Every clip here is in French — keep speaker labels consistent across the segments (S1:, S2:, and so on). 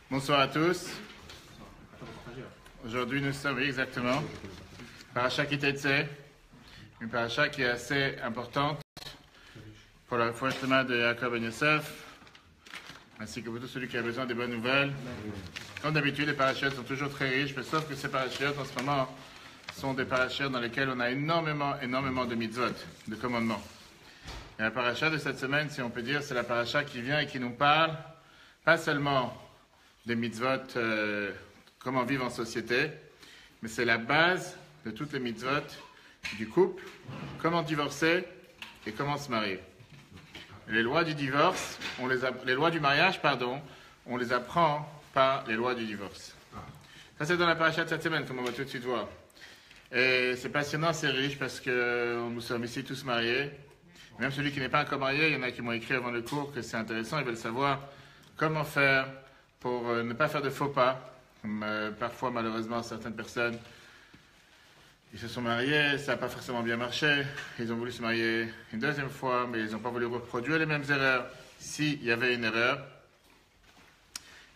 S1: Bonsoir à tous. Aujourd'hui, nous sommes, oui, exactement, Parasha Kitetse, une paracha qui est assez importante pour la foi de Yaakov Ben Yosef, ainsi que pour tout celui qui a besoin des bonnes nouvelles. Comme d'habitude, les parachutes sont toujours très riches, mais sauf que ces parachutes, en ce moment, sont des parachutes dans lesquels on a énormément de mitzvot, de commandements. Et la paracha de cette semaine, si on peut dire, c'est la paracha qui vient et qui nous parle, pas seulement des mitzvot, comment vivre en société, mais c'est la base de toutes les mitzvot du couple, comment divorcer et comment se marier. Les lois du divorce, les lois du mariage, on les apprend par les lois du divorce. Ça, c'est dans la paracha de cette semaine, comme on va tout de suite voir. Et c'est passionnant, c'est riche, parce que nous sommes ici tous mariés. Même celui qui n'est pas encore marié, il y en a qui m'ont écrit avant le cours que c'est intéressant, ils veulent savoir comment faire pour ne pas faire de faux pas. Parfois, malheureusement, certaines personnes, ils se sont mariés, ça n'a pas forcément bien marché, ils ont voulu se marier une deuxième fois, mais ils n'ont pas voulu reproduire les mêmes erreurs s'il y avait une erreur.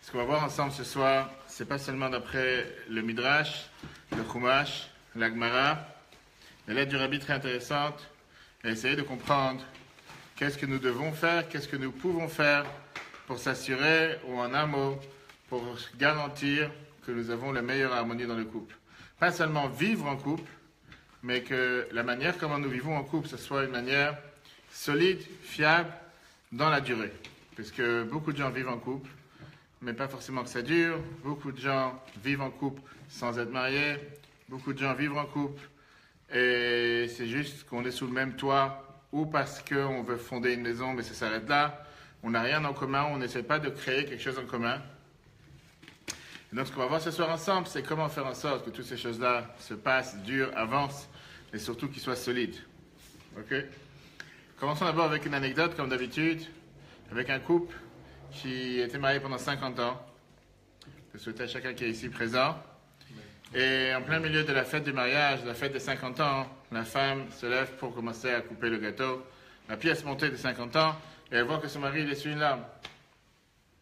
S1: Ce qu'on va voir ensemble ce soir, c'est pas seulement d'après le Midrash, le Chumash, la Gemara, la lettre du Rabbi très intéressante, et essayer de comprendre qu'est-ce que nous devons faire, qu'est-ce que nous pouvons faire pour s'assurer, ou en un mot, pour garantir que nous avons la meilleure harmonie dans le couple. Pas seulement vivre en couple, mais que la manière comment nous vivons en couple, ce soit une manière solide, fiable, dans la durée. Parce que beaucoup de gens vivent en couple, mais pas forcément que ça dure. Beaucoup de gens vivent en couple sans être mariés. Beaucoup de gens vivent en couple et c'est juste qu'on est sous le même toit ou parce qu'on veut fonder une maison, mais ça s'arrête là. On n'a rien en commun, on n'essaie pas de créer quelque chose en commun. Et donc ce qu'on va voir ce soir ensemble, c'est comment faire en sorte que toutes ces choses-là se passent, durent, avancent et surtout qu'ils soient solides. Ok ? Commençons d'abord avec une anecdote, comme d'habitude, avec un couple qui était marié pendant 50 ans. Je souhaite à chacun qui est ici présent. Et en plein milieu de la fête du mariage, la fête des 50 ans, la femme se lève pour commencer à couper le gâteau. La pièce montée des 50 ans, et elle voit que son mari, il essuie une larme.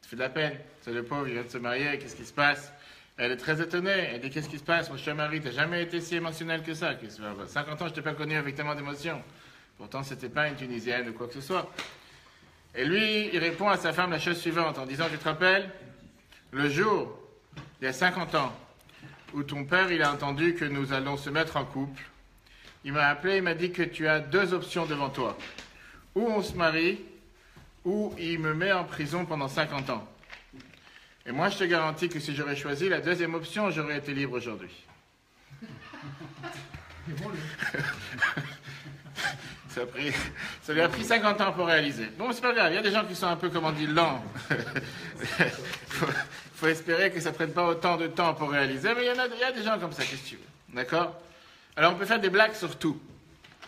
S1: Ça fait de la peine. C'est le pauvre, il vient de se marier, qu'est-ce qui se passe? Elle est très étonnée. Elle dit, qu'est-ce qui se passe? Mon cher mari, t'as jamais été si émotionnel que ça. 50 ans, je t'ai pas connu avec tellement d'émotions. Pourtant, c'était pas une Tunisienne ou quoi que ce soit. Et lui, il répond à sa femme la chose suivante, en disant, tu te rappelles, le jour, il y a 50 ans, où ton père, il a entendu que nous allons se mettre en couple, il m'a appelé, il m'a dit que tu as deux options devant toi. Ou on se marie, ou il me met en prison pendant 50 ans. Et moi, je te garantis que si j'aurais choisi la deuxième option, j'aurais été libre aujourd'hui. Ça lui a pris 50 ans pour réaliser. Bon, c'est pas grave, il y a des gens qui sont un peu, comme on dit, lents. Faut espérer que ça ne prenne pas autant de temps pour réaliser, mais il y a des gens comme ça, qu'est-ce que tu veux. D'accord? Alors, on peut faire des blagues sur tout.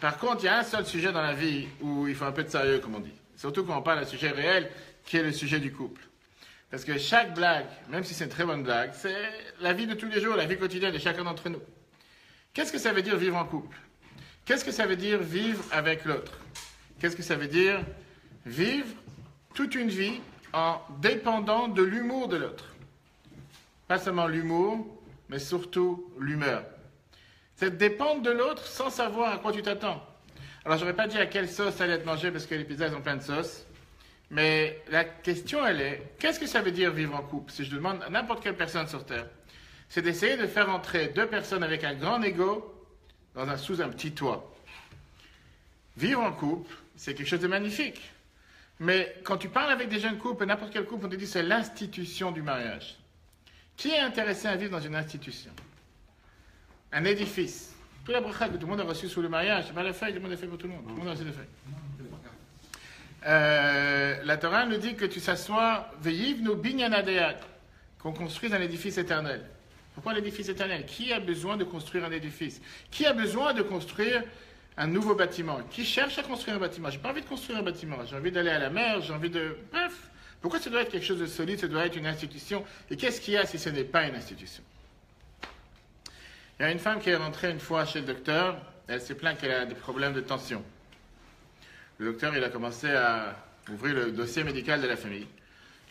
S1: Par contre, il y a un seul sujet dans la vie où il faut un peu de sérieux, comme on dit. Surtout quand on parle d'un sujet réel, qui est le sujet du couple. Parce que chaque blague, même si c'est une très bonne blague, c'est la vie de tous les jours, la vie quotidienne de chacun d'entre nous. Qu'est-ce que ça veut dire vivre en couple? Qu'est-ce que ça veut dire vivre avec l'autre? Qu'est-ce que ça veut dire vivre toute une vie en dépendant de l'humour de l'autre? Pas seulement l'humour, mais surtout l'humeur. C'est dépendre de l'autre sans savoir à quoi tu t'attends. Alors, je n'aurais pas dit à quelle sauce allait être mangée parce que les pizzas ont plein de sauces. Mais la question, elle est, qu'est-ce que ça veut dire vivre en couple? Si je demande à n'importe quelle personne sur Terre, c'est d'essayer de faire entrer deux personnes avec un grand ego sous un petit toit. Vivre en couple, c'est quelque chose de magnifique. Mais quand tu parles avec des jeunes couples, n'importe quel couple, on te dit c'est l'institution du mariage. Qui est intéressé à vivre dans une institution? Un édifice. Tout la bracha que tout le monde a reçu sous le mariage, c'est pas la feuille, tout le monde a fait pour tout le monde. Tout le monde a reçu des feuilles. La Torah nous dit que tu s'assois, veillivnu binyan adayad, qu'on construise un édifice éternel. Pourquoi l'édifice éternel? Qui a besoin de construire un édifice? Qui a besoin de construire un nouveau bâtiment? Qui cherche à construire un bâtiment? J'ai pas envie de construire un bâtiment, j'ai envie d'aller à la mer, j'ai envie de... Bref, pourquoi ça doit être quelque chose de solide, ça doit être une institution? Et qu'est-ce qu'il y a si ce n'est pas une institution? Il y a une femme qui est rentrée une fois chez le docteur, elle s'est plainte qu'elle a des problèmes de tension. Le docteur, il a commencé à ouvrir le dossier médical de la famille.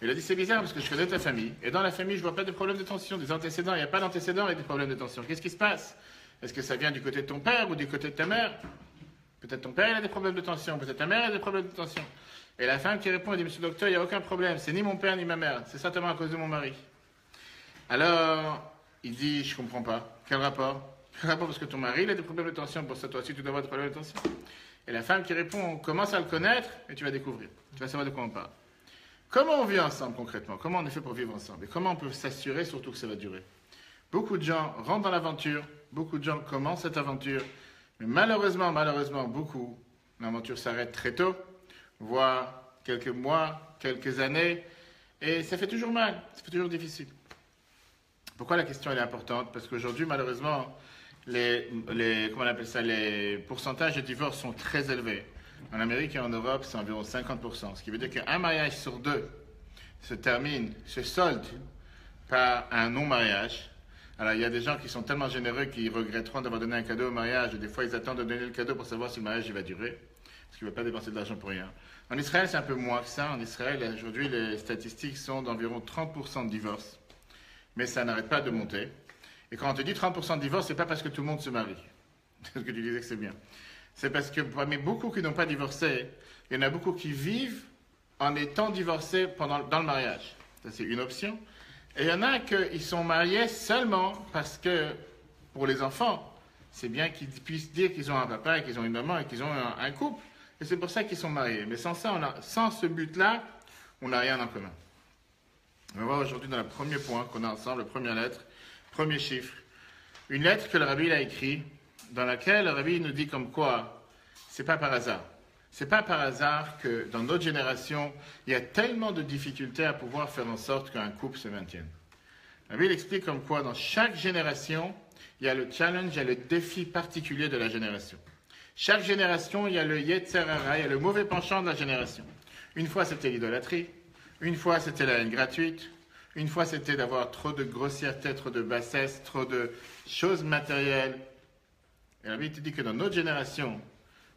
S1: Il a dit, c'est bizarre parce que je connais ta famille. Et dans la famille, je vois pas de problème de tension. Des antécédents, il n'y a pas d'antécédents et des problèmes de tension. Qu'est-ce qui se passe? Est-ce que ça vient du côté de ton père ou du côté de ta mère? Peut-être ton père, il a des problèmes de tension. Peut-être ta mère a des problèmes de tension. Et la femme qui répond, elle dit, monsieur le docteur, il n'y a aucun problème. C'est ni mon père ni ma mère. C'est certainement à cause de mon mari. Alors, il dit, je comprends pas. Quel rapport? Quel rapport parce que ton mari, il a des problèmes de tension. Pour ça, toi aussi, tu dois avoir des problèmes de tension. Et la femme qui répond, on commence à le connaître et tu vas découvrir. Tu vas savoir de quoi on parle. Comment on vit ensemble concrètement? Comment on est fait pour vivre ensemble? Et comment on peut s'assurer surtout que ça va durer? Beaucoup de gens rentrent dans l'aventure. Beaucoup de gens commencent cette aventure. Mais malheureusement, beaucoup, l'aventure s'arrête très tôt, voire quelques mois, quelques années, et ça fait toujours mal, ça fait toujours difficile. Pourquoi la question elle est importante? Parce qu'aujourd'hui, malheureusement, comment on appelle ça, les pourcentages de divorce sont très élevés. En Amérique et en Europe, c'est environ 50%, ce qui veut dire qu'un mariage sur deux se solde par un non-mariage. Alors, il y a des gens qui sont tellement généreux qu'ils regretteront d'avoir donné un cadeau au mariage, et des fois, ils attendent de donner le cadeau pour savoir si le mariage il va durer, parce qu'ils ne veulent pas dépenser de l'argent pour rien. En Israël, c'est un peu moins que ça. En Israël, aujourd'hui, les statistiques sont d'environ 30% de divorce, mais ça n'arrête pas de monter. Et quand on te dit 30% de divorce, ce n'est pas parce que tout le monde se marie. C'est ce que tu disais que c'est bien. C'est parce que parmi beaucoup qui n'ont pas divorcé, il y en a beaucoup qui vivent en étant divorcés dans le mariage. Ça, c'est une option. Et il y en a qui sont mariés seulement parce que, pour les enfants, c'est bien qu'ils puissent dire qu'ils ont un papa et qu'ils ont une maman et qu'ils ont un couple. Et c'est pour ça qu'ils sont mariés. Mais sans ça, sans ce but-là, on n'a rien en commun. On va voir aujourd'hui dans le premier point qu'on a ensemble, la première lettre, premier chiffre. Une lettre que le rabbi a écrite, dans laquelle le rabbi nous dit comme quoi, c'est pas par hasard. C'est pas par hasard que dans notre génération, il y a tellement de difficultés à pouvoir faire en sorte qu'un couple se maintienne. La Bible explique comme quoi dans chaque génération, il y a le challenge, il y a le défi particulier de la génération. Chaque génération, il y a le Yetzer Hara, il y a le mauvais penchant de la génération. Une fois, c'était l'idolâtrie. Une fois, c'était la haine gratuite. Une fois, c'était d'avoir trop de grossièreté, trop de bassesse, trop de choses matérielles. Et la Bible te dit que dans notre génération,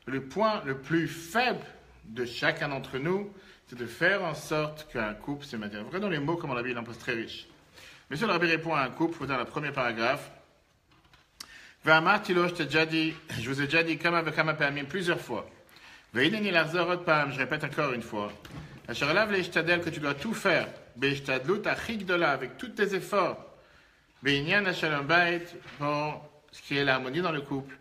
S1: le point le plus faible de chacun d'entre nous, c'est de faire en sorte qu'un couple se maintienne. Regardons les mots, comment la Bible impose très riche. Monsieur le Rabbi répond à un couple, vous dans le premier paragraphe. Je vous ai déjà dit plusieurs fois. Je répète encore une fois. Que tu dois tout faire. Avec tous tes efforts. Pour ce qui est l'harmonie dans le couple.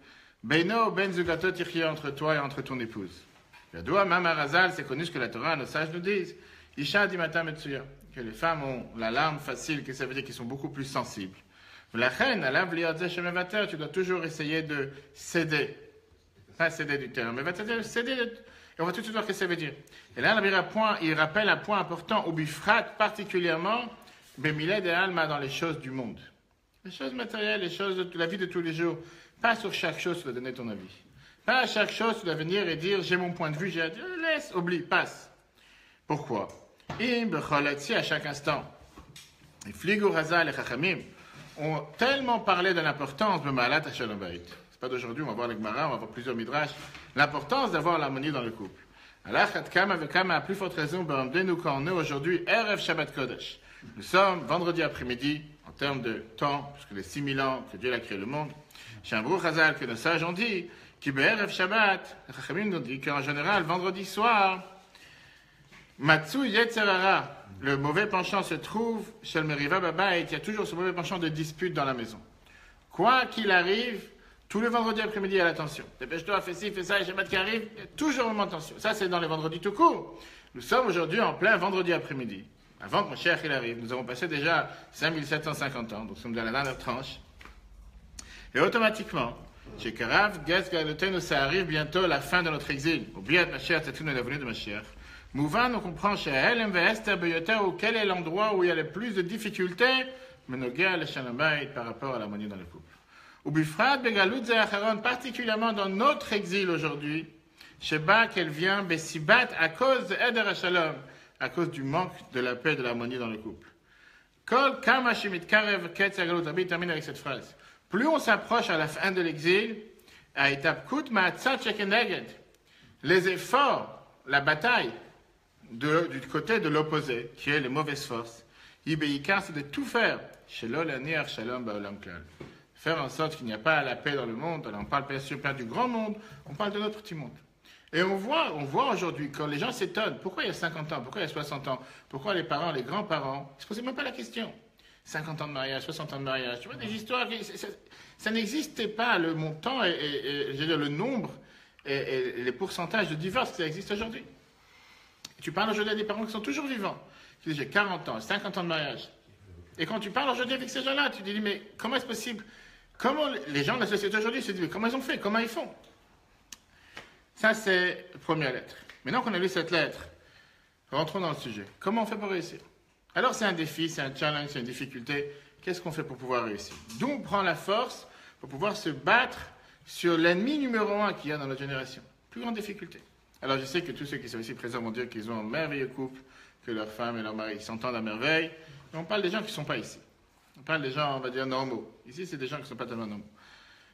S1: Entre toi et entre ton épouse. C'est connu ce que la Torah, nos sages nous disent. Que les femmes ont la larme facile, que ça veut dire qu'ils sont beaucoup plus sensibles. La reine, tu dois toujours essayer de céder. Pas céder du terme, mais céder. Et on va tout de suite voir ce que ça veut dire. Et là, il rappelle un point important, au bifrat, particulièrement, Bemiled et Alma, dans les choses du monde. Les choses matérielles, les choses de la vie de tous les jours. Pas sur chaque chose, tu dois donner ton avis. Pas à chaque chose, tu dois venir et dire, j'ai mon point de vue, j'ai à dire, laisse, oublie, passe. Pourquoi? À chaque instant. Les Fligur Hazal et Chachamim ont tellement parlé de l'importance de Maalat Shalom Bayit. C'est pas d'aujourd'hui, on va voir le Gemara, on va voir plusieurs midrash. L'importance d'avoir l'harmonie dans le couple. Allah Kama à plus forte raison, nous quand on est aujourd'hui, Erev Shabbat Kodesh. Nous sommes vendredi après-midi, en termes de temps, puisque les 6000 ans que Dieu a créé le monde. Chez un Baruch Hazal, que nos sages ont dit, qui Erev Shabbat, les Chachamim nous dit qu'en général, vendredi soir, Matsu Yetzer Hara, le mauvais penchant se trouve chez le Meriva Baba, et il y a toujours ce mauvais penchant de dispute dans la maison. Quoi qu'il arrive, tout le vendredi après-midi, il y a la tension. Dépêche-toi, fais ci, fais ça, et Shabbat qui arrive, il y a toujours un moment de tension. Ça, c'est dans les vendredis tout court. Nous sommes aujourd'hui en plein vendredi après-midi. Avant que mon cher il arrive, nous avons passé déjà 5750 ans, donc nous sommes dans la dernière tranche. Et automatiquement, chez Karav, Ges Galotenu, ça arrive bientôt la fin de notre exil. Oubliez Mashiach, c'est tout la venue de Mashiach. Mouvan, on comprend chez LMV Esther Beyoter, quel est l'endroit où il y a le plus de difficultés, Menogia le Shalom Bayit par rapport à l'harmonie dans le couple. Ou Bifrat Begalut Zeacharon, particulièrement dans notre exil aujourd'hui, Sheba qu'elle vient Besibat à cause de Eder Shalom, à cause du manque de la paix et de l'harmonie dans le couple. Kol Kama Shemit Karev Ketz Agalut, Rabbi termine avec cette phrase. Plus on s'approche à la fin de l'exil, à étape Kut Ma'atzat Shekeneged, les efforts, la bataille, du côté de l'opposé, qui est les mauvaises forces. Ibeikar, c'est de tout faire. Faire en sorte qu'il n'y a pas la paix dans le monde. Alors on parle bien sûr pas du grand monde, on parle de notre petit monde. Et on voit aujourd'hui, quand les gens s'étonnent, pourquoi il y a 50 ans, pourquoi il y a 60 ans, pourquoi les parents, les grands-parents, ils ne se posaient même pas la question. 50 ans de mariage, 60 ans de mariage, tu vois, des histoires, ça n'existait pas, le montant et je veux dire, le nombre et les pourcentages de divorce que ça existe aujourd'hui. Tu parles aujourd'hui à des parents qui sont toujours vivants, qui disent j'ai 40 ans, 50 ans de mariage. Et quand tu parles aujourd'hui avec ces gens-là, tu te dis mais comment est-ce possible? Comment les gens de la société aujourd'hui se disent mais comment ils ont fait? Comment ils font? Ça c'est la première lettre. Maintenant qu'on a lu cette lettre, rentrons dans le sujet. Comment on fait pour réussir? Alors c'est un défi, c'est un challenge, c'est une difficulté. Qu'est-ce qu'on fait pour pouvoir réussir? D'où on prend la force pour pouvoir se battre sur l'ennemi numéro 1 qu'il y a dans notre génération. Plus grande difficulté. Alors je sais que tous ceux qui sont ici présents vont dire qu'ils ont un merveilleux couple, que leurs femmes et leurs maris s'entendent à merveille. Mais on parle des gens qui ne sont pas ici. On parle des gens, on va dire, normaux. Ici, c'est des gens qui ne sont pas tellement normaux.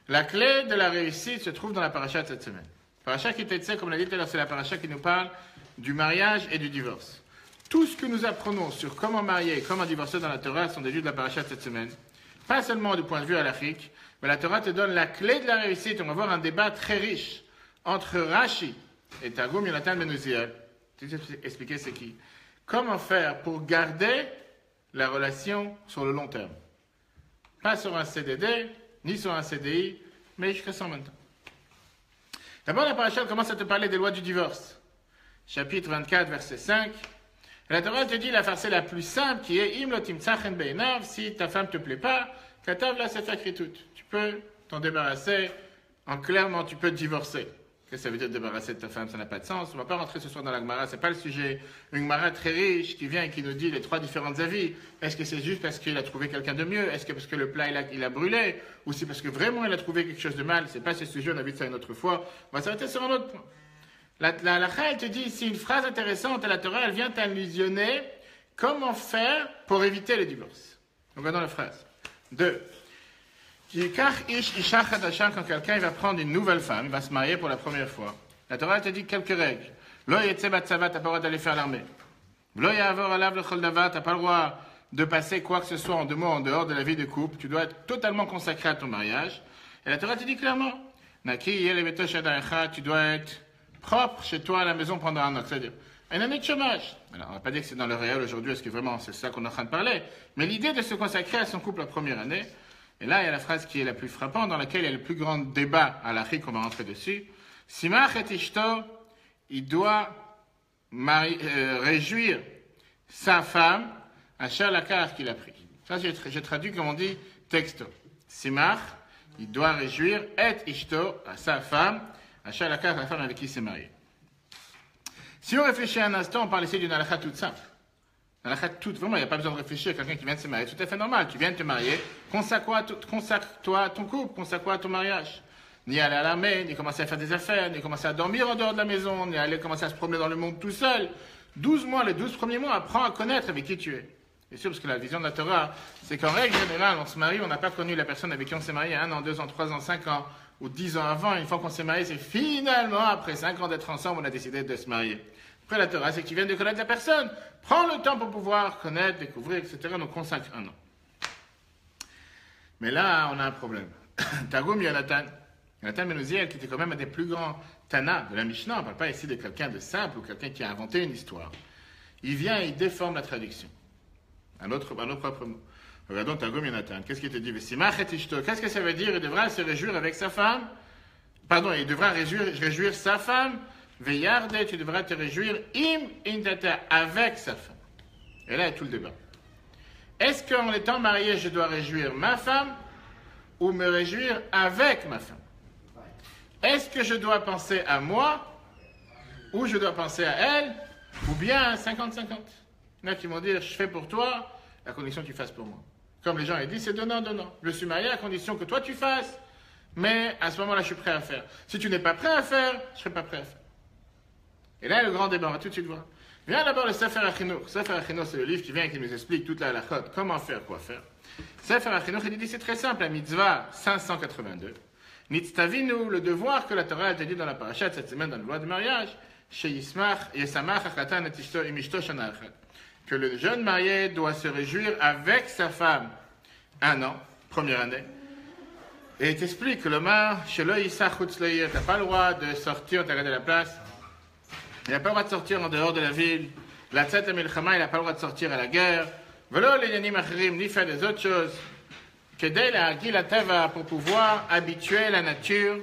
S1: La clé de la réussite se trouve dans la paracha de cette semaine. Paracha qui était, comme on l'a dit tout à l'heure, c'est la paracha qui nous parle du mariage et du divorce. Tout ce que nous apprenons sur comment marier et comment divorcer dans la Torah sont des vues de la paracha de cette semaine. Pas seulement du point de vue halachique, mais la Torah te donne la clé de la réussite. On va voir un débat très riche entre Rashi et Targum Yonatan ben Uziel. Tu sais expliquer c'est qui? Comment faire pour garder la relation sur le long terme? Pas sur un CDD, ni sur un CDI, mais jusqu'à ça en même temps. D'abord, la paracha commence à te parler des lois du divorce. Chapitre 24, verset 5. Et la Torah te dit la farce la plus simple qui est Im lotim tzachen beinav, si ta femme ne te plaît pas, katav la sefer kritut. Tu peux t'en débarrasser, en clairement tu peux te divorcer. Qu'est-ce que ça veut dire débarrasser de ta femme? Ça n'a pas de sens. On ne va pas rentrer ce soir dans la Gemara, ce n'est pas le sujet. Une Gemara très riche qui vient et qui nous dit les 3 différents avis. Est-ce que c'est juste parce qu'il a trouvé quelqu'un de mieux? Est-ce que parce que le plat il a brûlé? Ou c'est parce que vraiment il a trouvé quelque chose de mal? Ce n'est pas ce sujet, on a vu ça une autre fois. On va s'arrêter sur un autre point. La halakha, elle te dit ici une phrase intéressante à la Torah, elle vient t'allusionner comment faire pour éviter le divorce. Regardons la phrase. 2. Quand quelqu'un il va prendre une nouvelle femme, il va se marier pour la première fois. La Torah te dit quelques règles. Lo yetze bat tsava, t'as pas le droit d'aller faire l'armée. Lo ya'avor alav l'chol davar, t'as pas le droit de passer quoi que ce soit en 2 mois en dehors de la vie de couple. Tu dois être totalement consacré à ton mariage. Et la Torah te dit clairement, Naki yele betosh adayecha, tu dois être propre chez toi à la maison pendant 1 an. C'est-à-dire, une année de chômage. Alors, on va pas dire que c'est dans le réel aujourd'hui, est-ce que vraiment c'est ça qu'on est en train de parler. Mais l'idée de se consacrer à son couple la première année. Et là, il y a la phrase qui est la plus frappante, dans laquelle il y a le plus grand débat à l'Afrique, on va rentrer dessus. Simach et Ishto, il doit réjouir sa femme à Shalakar qu'il a pris. Ça, j'ai traduit comme on dit texto. Simach, il doit réjouir et Ishto à sa femme, à Shalakar, la femme avec qui il s'est marié. Si on réfléchit un instant, on parle ici d'une halakha toute simple. Vraiment, il n'y a pas besoin de réfléchir à quelqu'un qui vient de se marier. C'est tout à fait normal. Tu viens de te marier, consacre-toi à ton couple, consacre-toi à ton mariage. Ni aller à l'armée, ni commencer à faire des affaires, ni commencer à dormir en dehors de la maison, ni aller commencer à se promener dans le monde tout seul. 12 mois, les 12 premiers mois, apprends à connaître avec qui tu es. Bien sûr, parce que la vision de la Torah, c'est qu'en règle générale, on se marie, on n'a pas connu la personne avec qui on s'est marié 1 an, 2 ans, 3 ans, 5 ans, ou 10 ans avant. Une fois qu'on s'est marié, c'est finalement, après 5 ans d'être ensemble, on a décidé de se marier. Après la Torah, c'est que tu viens de connaître la personne. Prends le temps pour pouvoir connaître, découvrir, etc. Donc consacre 1 an. Mais là, on a un problème. Targum Yonatan ben Uziel, qui était quand même un des plus grands Tana de la Mishnah, on ne parle pas ici de quelqu'un de simple ou quelqu'un qui a inventé une histoire. Il vient et il déforme la traduction. Un autre propre mot. Regardons Targum Yonatan. Qu'est-ce qu'il te dit? Qu'est-ce que ça veut dire? Il devra se réjouir avec sa femme. Pardon, il devra réjouir sa femme. Veyarde, tu devras te réjouir im intata, avec sa femme. Et là est tout le débat. Est-ce qu'en étant marié, je dois réjouir ma femme ou me réjouir avec ma femme? Est-ce que je dois penser à moi ou je dois penser à elle ou bien 50-50? Il y en a qui vont dire, je fais pour toi à condition que tu fasses pour moi. Comme les gens ils disent, c'est donnant. Je suis marié à condition que toi tu fasses, mais à ce moment-là, je suis prêt à faire. Si tu n'es pas prêt à faire, je ne serai pas prêt à faire. Et là, le grand débat, on va tout de suite voir. Viens d'abord le Sefer HaChinuch. Sefer HaChinuch, c'est le livre qui vient et qui nous explique toute la halachot, comment faire, quoi faire. Sefer HaChinuch, il dit, c'est très simple, la mitzvah 582. Nitztavinu, le devoir que la Torah a dit dans la paracha de cette semaine, dans la loi du mariage, que le jeune marié doit se réjouir avec sa femme 1 an, première année. Et il t'explique que le mar, chez lui, tu n'as pas le droit de sortir, tu as regardé la place. Il n'a pas le droit de sortir en dehors de la ville. La tzat milchama, il n'a pas le droit de sortir à la guerre. Velo les yanim achirim, ni faire des autres choses. Kedei la hagi la teva, pour pouvoir habituer la nature.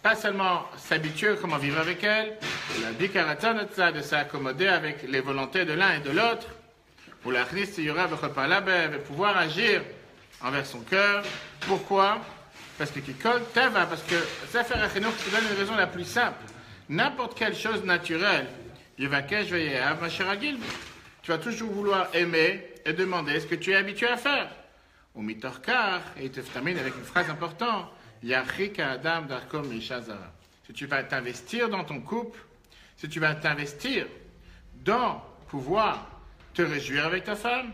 S1: Pas seulement s'habituer comment vivre avec elle, la bikaratanatza, de s'accommoder avec les volontés de l'un et de l'autre. Pour la chnis yura v'chopar labev, et pouvoir agir envers son cœur. Pourquoi? Parce que Kikol Teva, parce que Sefer HaChinuch te donne une raison la plus simple. N'importe quelle chose naturelle, Yevakesh ve'yehav masheragil, tu vas toujours vouloir aimer et demander ce que tu es habitué à faire. Ou mitorkar, et il te termine avec une phrase importante, Yachika Adam Darkom Mishazara. Si tu vas t'investir dans ton couple, si tu vas t'investir dans pouvoir te réjouir avec ta femme,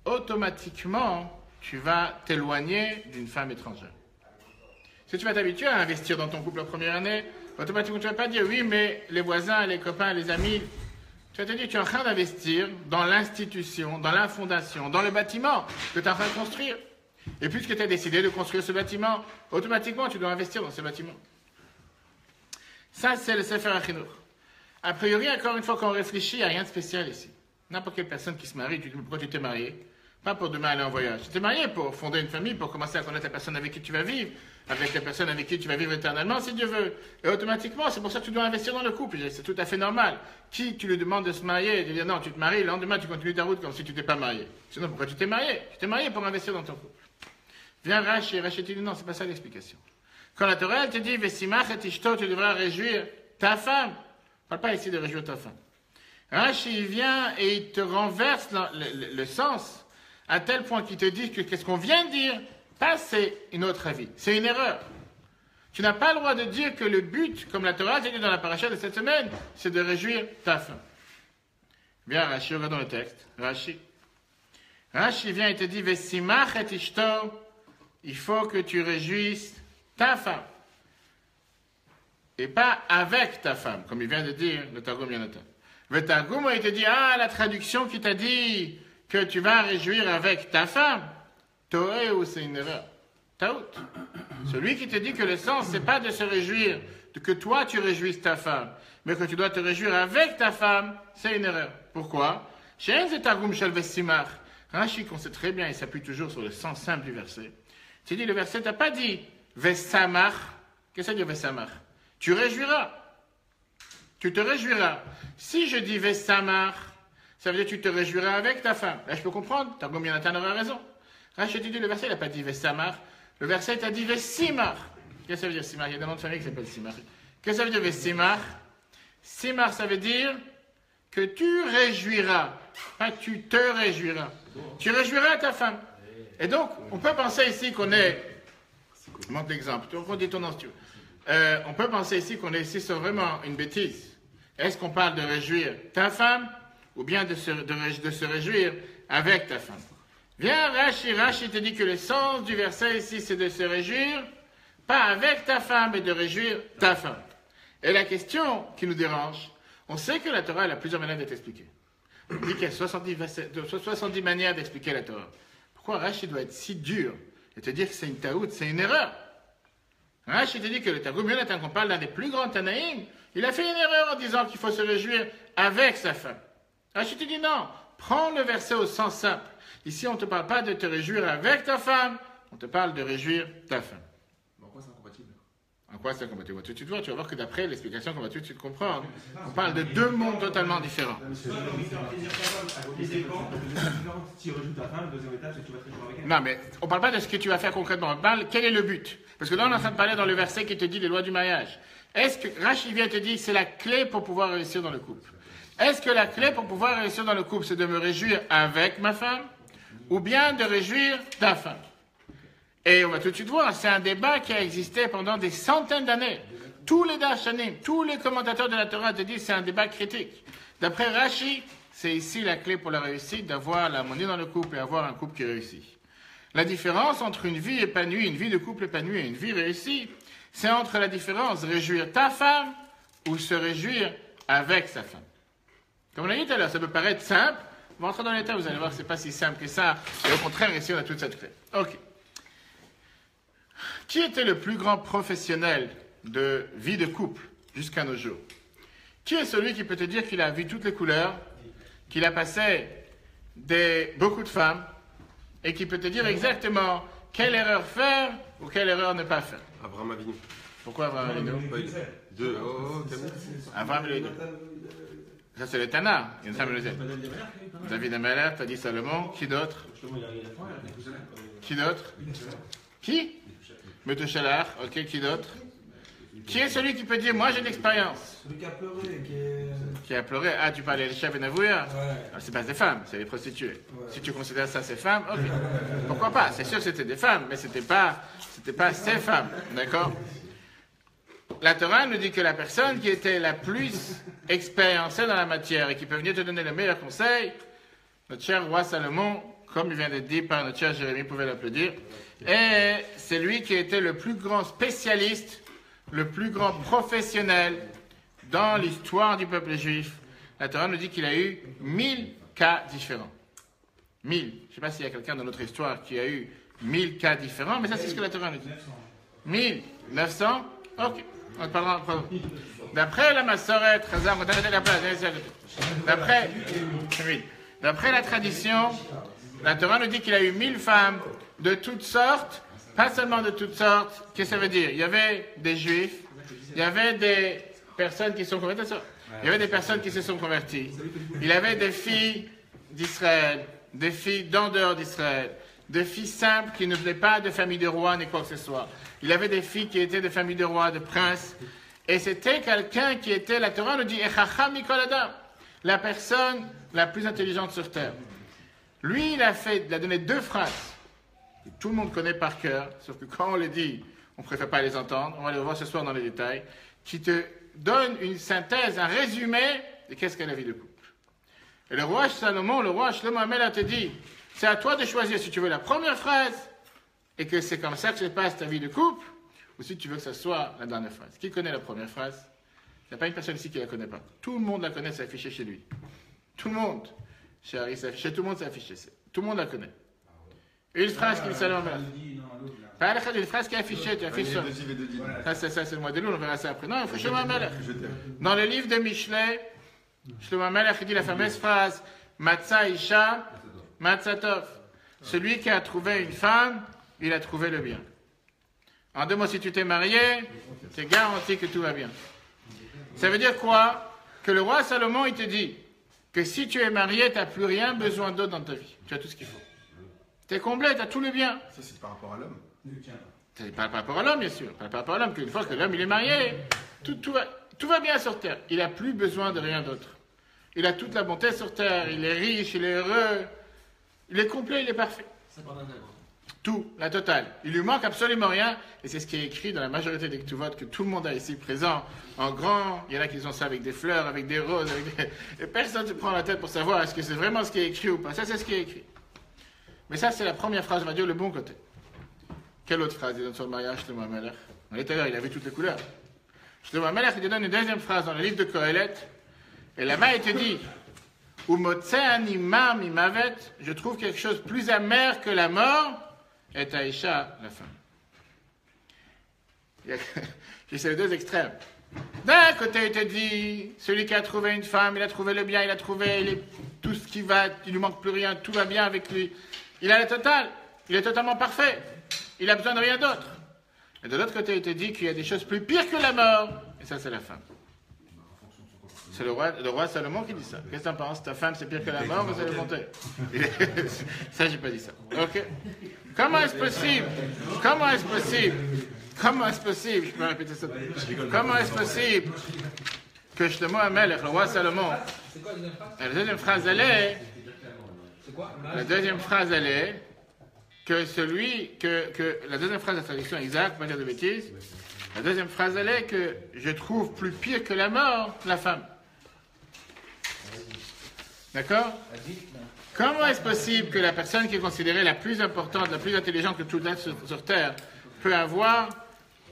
S1: automatiquement, tu vas t'éloigner d'une femme étrangère. Si tu vas t'habituer à investir dans ton couple la première année, automatiquement tu ne vas pas dire oui, mais les voisins, les copains, les amis, tu vas te dire tu es en train d'investir dans l'institution, dans la fondation, dans le bâtiment que tu es en train de construire. Et puisque tu as décidé de construire ce bâtiment, automatiquement tu dois investir dans ce bâtiment. Ça, c'est le Sefer HaChinuch. A priori, encore une fois, quand on réfléchit, il n'y a rien de spécial ici. N'importe quelle personne qui se marie, tu dis pourquoi tu t'es marié? Pas pour demain aller en voyage. Tu t'es marié pour fonder une famille, pour commencer à connaître la personne avec qui tu vas vivre, avec la personne avec qui tu vas vivre éternellement, si Dieu veut. Et automatiquement, c'est pour ça que tu dois investir dans le couple. C'est tout à fait normal. Qui tu lui demandes de se marier et de dire non, tu te maries, le lendemain tu continues ta route comme si tu t'es pas marié. Sinon, pourquoi tu t'es marié? Tu t'es marié pour investir dans ton couple. Viens Rashi te dit non, c'est pas ça l'explication. Quand la Torah elle te dit Vesimach et Ishto, tu devras réjouir ta femme. On ne parle pas ici de réjouir ta femme. Rashi vient et il te renverse le sens. À tel point qu'il te dit que qu'est-ce qu'on vient de dire, ça c'est une autre avis. C'est une erreur. Tu n'as pas le droit de dire que le but, comme la Torah t'a dit dans la paracha de cette semaine, c'est de réjouir ta femme. Viens Rashi, regarde dans le texte. Rashi vient et te dit Vesimach et Ishto, il faut que tu réjouisses ta femme. Et pas avec ta femme, comme il vient de dire le Targum Yonatan. Le Targum, il te dit, la traduction qui t'a dit que tu vas réjouir avec ta femme, Toé ou c'est une erreur. Taout. Celui qui te dit que le sens, c'est pas de se réjouir, que toi tu réjouisses ta femme, mais que tu dois te réjouir avec ta femme, c'est une erreur. Pourquoi? Chez c'est Targum Shel Vesimach. Rashi, qu'on sait très bien, il s'appuie toujours sur le sens simple du verset. Tu dis, le verset t'a pas dit Vesamach. Qu'est-ce que ça dit Vesamach? Tu réjouiras. Tu te réjouiras. Si je dis Vesamach, ça veut dire que tu te réjouiras avec ta femme. Là, je peux comprendre. Targum Yonatan aura raison. Rachid dit, le verset, il n'a pas dit Vesamach. Le verset t'a dit Vesimach. Qu'est-ce que ça veut dire Simach? Il y a des noms de famille qui s'appellent Simach. Qu'est-ce que ça veut dire Vesimach? Simach, ça veut dire que tu réjouiras. Pas tu te réjouiras. Tu réjouiras ta femme. Et donc, on peut penser ici qu'on est... Je montre l'exemple. Tu reprends des tournants, si tu veux. On peut penser ici qu'on est ici sur vraiment une bêtise. Est-ce qu'on parle de réjouir ta femme ou bien de se réjouir avec ta femme? Viens, Rashi te dit que le sens du verset ici, c'est de se réjouir, pas avec ta femme, mais de réjouir ta femme. Et la question qui nous dérange, on sait que la Torah elle a plusieurs manières d'être expliquée. On dit qu'il y a 70 manières d'expliquer la Torah. Pourquoi Rashi doit être si dur et te dire que c'est une taout, c'est une erreur? Rashi te dit que le Targum Yonatan, qu'on parle d'un des plus grands Tanaïm, il a fait une erreur en disant qu'il faut se réjouir avec sa femme. Rashi te dit non, prends le verset au sens simple. Ici, on ne te parle pas de te réjouir avec ta femme, on te parle de réjouir ta femme.
S2: Mais en quoi c'est incompatible?
S1: En quoi c'est incompatible? Tu vas voir que d'après l'explication qu'on va tout de suite comprendre, on parle de deux mondes totalement différents. Non, mais on ne parle pas de ce que tu vas faire concrètement. On parle quel est le but. Parce que là, on est en train de parler dans le verset qui te dit les lois du mariage. Est-ce que Rashi vient te dire que c'est la clé pour pouvoir réussir dans le couple? Est-ce que la clé pour pouvoir réussir dans le couple, c'est de me réjouir avec ma femme ou bien de réjouir ta femme? Et on va tout de suite voir, c'est un débat qui a existé pendant des centaines d'années. Tous les Darshanim, tous les commentateurs de la Torah te disent que c'est un débat critique. D'après Rashi, c'est ici la clé pour la réussite, d'avoir l'harmonie dans le couple et avoir un couple qui réussit. La différence entre une vie épanouie, une vie de couple épanouie et une vie réussie, c'est entre la différence réjouir ta femme ou se réjouir avec sa femme. Comme on a dit tout à l'heure, ça peut paraître simple. On va entrer dans les détails, vous allez voir que ce n'est pas si simple que ça. Et au contraire, ici, on a toute cette clé. Ok. Qui était le plus grand professionnel de vie de couple jusqu'à nos jours? Qui est celui qui peut te dire qu'il a vu toutes les couleurs, qu'il a passé beaucoup de femmes, et qui peut te dire exactement quelle erreur faire ou quelle erreur ne pas faire?
S2: Abraham Avinu.
S1: Pourquoi Abraham Avinu? Abraham Avinu. Ça, c'est le Tana. Il y a une David Ameller, t'as dit Salomon. Qui d'autre? Qui d'autre? Qui? Methuselah. Ok, qui d'autre? Qui est celui qui peut dire, moi j'ai de l'expérience?
S3: Celui qui a pleuré,
S1: Qui a pleuré? Ah, tu parlais des chefs et Navouya?
S3: Ouais.
S1: C'est pas des femmes, c'est des prostituées.
S3: Ouais.
S1: Si tu considères ça ces femmes, ok. Pourquoi pas? C'est sûr que c'était des femmes, mais c'était pas ces femmes. D'accord? La Torah nous dit que la personne qui était la plus expériencée dans la matière et qui peut venir te donner les meilleurs conseils, notre cher roi Salomon, comme il vient d'être dit par notre cher Jérémie, pouvait l'applaudir, et c'est lui qui était le plus grand spécialiste, le plus grand professionnel dans l'histoire du peuple juif. La Torah nous dit qu'il a eu 1000 cas différents. 1000. Je ne sais pas s'il y a quelqu'un dans notre histoire qui a eu 1000 cas différents, mais ça c'est ce que la Torah nous dit. 1900. Ok. On parlera. D'après la Massoret, d'après la tradition, la Torah nous dit qu'il a eu 1000 femmes de toutes sortes, pas seulement de toutes sortes. Qu'est-ce que ça veut dire? Il y avait des juifs, il y avait des personnes qui sont converties, il y avait des personnes qui se sont converties, il y avait des filles d'Israël, des filles d'en dehors d'Israël, des filles simples qui ne venaient pas de famille de rois ni quoi que ce soit. Il y avait des filles qui étaient de famille de rois, de princes, et c'était quelqu'un qui était, la Torah nous dit, Echacham Mikol Adam, la personne la plus intelligente sur terre. Lui, il a donné 2 phrases que tout le monde connaît par cœur, sauf que quand on les dit, on ne préfère pas les entendre. On va les revoir ce soir dans les détails, qui te donne une synthèse, un résumé de qu'est-ce qu'est la vie de couple. Et le roi Salomon, le roi Shlomo Amelach te dit, c'est à toi de choisir si tu veux la première phrase, et que c'est comme ça que se passe ta vie de couple, ou si tu veux que ce soit la dernière phrase. Qui connaît la première phrase? Il n'y a pas une personne ici qui ne la connaît pas. Tout le monde la connaît, c'est affiché chez lui. Tout le monde. Chez Harry, c'est affiché, tout le monde c'est affiché. Tout le monde la connaît. Une phrase qui me salue en bas. Pas une phrase qui est affichée, tu affiches ça. Ça, c'est le mois de Lul, on verra ça après. Non, il faut Shlomo Amelach. Dans le livre de Mishlei, Shlomo Amelach dit la fameuse phrase Matzah Isha, Matzah Tov. Celui qui a trouvé une femme, il a trouvé le bien. En 2 mots, si tu t'es marié, c'est garanti que tout va bien. Ça veut dire quoi? Que le roi Salomon, il te dit que si tu es marié, tu n'as plus rien besoin d'autre dans ta vie. Tu as tout ce qu'il faut. Tu es complet, tu as tout le bien.
S2: Ça, c'est par rapport à l'homme.
S1: C'est pas par rapport à l'homme, bien sûr. Pas par rapport à l'homme, qu'une fois que l'homme il est marié, tout va bien sur terre. Il n'a plus besoin de rien d'autre. Il a toute la bonté sur terre, il est riche, il est heureux, il est complet, il est parfait. Tout, la totale. Il lui manque absolument rien, et c'est ce qui est écrit dans la majorité des Ktuvot que tout le monde a ici présent, en grand. Il y en a qui ont ça avec des fleurs, avec des roses, et personne ne se prend la tête pour savoir est-ce que c'est vraiment ce qui est écrit ou pas. Ça, c'est ce qui est écrit. Mais ça, c'est la première phrase, on va dire le bon côté. Quelle autre phrase il donne sur le mariage, Shlomo Amelach? On est tout à l'heure, il a vu toutes les couleurs. Shlomo Amelach, il donne une deuxième phrase dans le livre de Kohelet, et là-bas, il te dit Umotzeani mar mimavet, je trouve quelque chose plus amer que la mort, et Aïcha, la femme. C'est les 2 extrêmes. D'un côté, il te dit, celui qui a trouvé une femme, il a trouvé le bien, il a trouvé tout ce qui va, il ne lui manque plus rien, tout va bien avec lui. Il a le total, il est totalement parfait. Il n'a besoin de rien d'autre. Et de l'autre côté, il te dit qu'il y a des choses plus pires que la mort, et ça, c'est la femme. C'est le roi Salomon qui dit ça. Qu'est-ce que tu en penses? Ta femme, c'est pire que la mort, vous allez compter. Ça, j'ai pas dit ça. Ok? Comment est-ce possible? Comment est-ce possible? Comment est-ce possible? Je peux répéter ça. Comment est-ce possible que Shlomo Amelach, le roi Salomon, la deuxième phrase, elle est, la deuxième phrase de la traduction exacte, pas dire de bêtises, la deuxième phrase, elle est que je trouve plus pire que la mort, la femme. D'accord? Comment est-ce possible que la personne qui est considérée la plus importante, la plus intelligente que tout être sur Terre peut avoir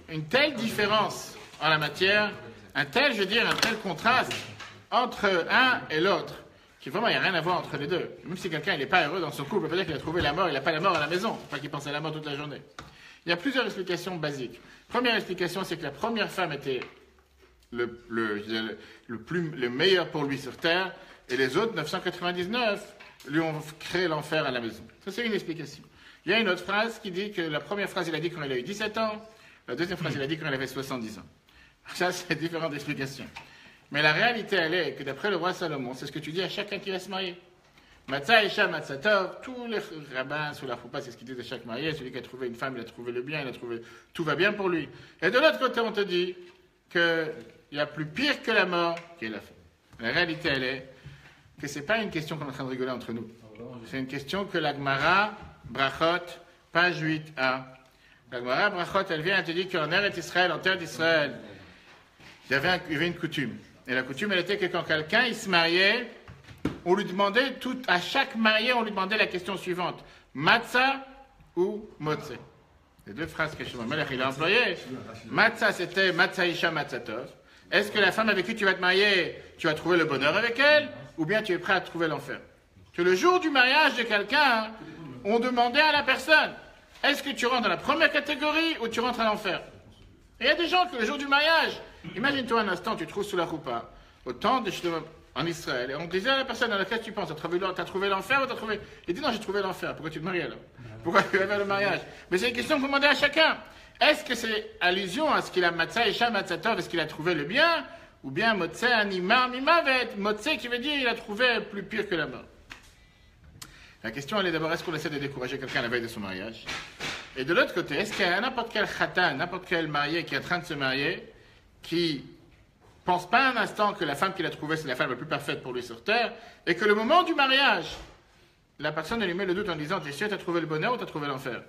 S1: une telle différence en la matière un tel contraste entre un et l'autre, qui vraiment, il n'y a rien à voir entre les deux. Même si quelqu'un n'est pas heureux dans son couple, peut-être qu'il a trouvé la mort, il n'a pas la mort à la maison, pas qu'il pense à la mort toute la journée. Il y a plusieurs explications basiques. Première explication, c'est que la première femme était le meilleur pour lui sur Terre, et les autres, 999, lui ont créé l'enfer à la maison. Ça, c'est une explication. Il y a une autre phrase qui dit que la première phrase, il a dit quand il a eu 17 ans, la deuxième phrase, il a dit quand il avait 70 ans. Ça, c'est différentes explications. Mais la réalité, elle est que d'après le roi Salomon, c'est ce que tu dis à chacun qui va se marier. Matzah, Isha, Matzatov, tous les rabbins sous la choupa, c'est ce qu'ils disent à chaque marié. Celui qui a trouvé une femme, il a trouvé le bien, tout va bien pour lui. Et de l'autre côté, on te dit qu'il y a plus pire que la mort, qui est la femme. La réalité, elle est que ce n'est pas une question qu'on est en train de rigoler entre nous. C'est une question que la Gemara, Brachot, page 8a. La Gemara, Brachot, elle vient, elle te dit qu'en Eretz Israël, en terre d'Israël, il y avait une coutume. Et la coutume, elle était que quand quelqu'un il se mariait, on lui demandait, à chaque marié, on lui demandait la question suivante. Matzah ou Motze? Les deux phrases que Shlomo Melech il a employées. Matzah, c'était Matzah Isha Matzatov. Est-ce que la femme avec qui tu vas te marier, tu vas trouver le bonheur avec elle, ou bien tu es prêt à trouver l'enfer? Que le jour du mariage de quelqu'un, on demandait à la personne, est-ce que tu rentres dans la première catégorie ou tu rentres à l'enfer? Et il y a des gens que le jour du mariage, imagine-toi un instant, tu te trouves sous la choupa, au temps de Shlomo en Israël, et on disait à la personne dans laquelle tu penses, t'as trouvé l'enfer ou t'as trouvé... Il dit non, j'ai trouvé l'enfer, pourquoi tu te maries alors? Pourquoi tu vas vers le mariage? Mais c'est une question que vous demandez à chacun. Est-ce que c'est allusion à ce qu'il a Matzah Isha Matzatov, est-ce qu'il a trouvé le bien? Ou bien Motze Anima Mimavet, Motze qui veut dire il a trouvé plus pire que la mort. La question elle est d'abord, est-ce qu'on essaie de décourager quelqu'un la veille de son mariage? Et de l'autre côté, est-ce qu'il y a n'importe quel khatan, n'importe quel marié qui est en train de se marier, qui pense pas un instant que la femme qu'il a trouvée, c'est la femme la plus parfaite pour lui sur terre, et que le moment du mariage, la personne elle lui met le doute en disant, t'es sûr, t'as trouvé le bonheur ou t'as trouvé l'enfer?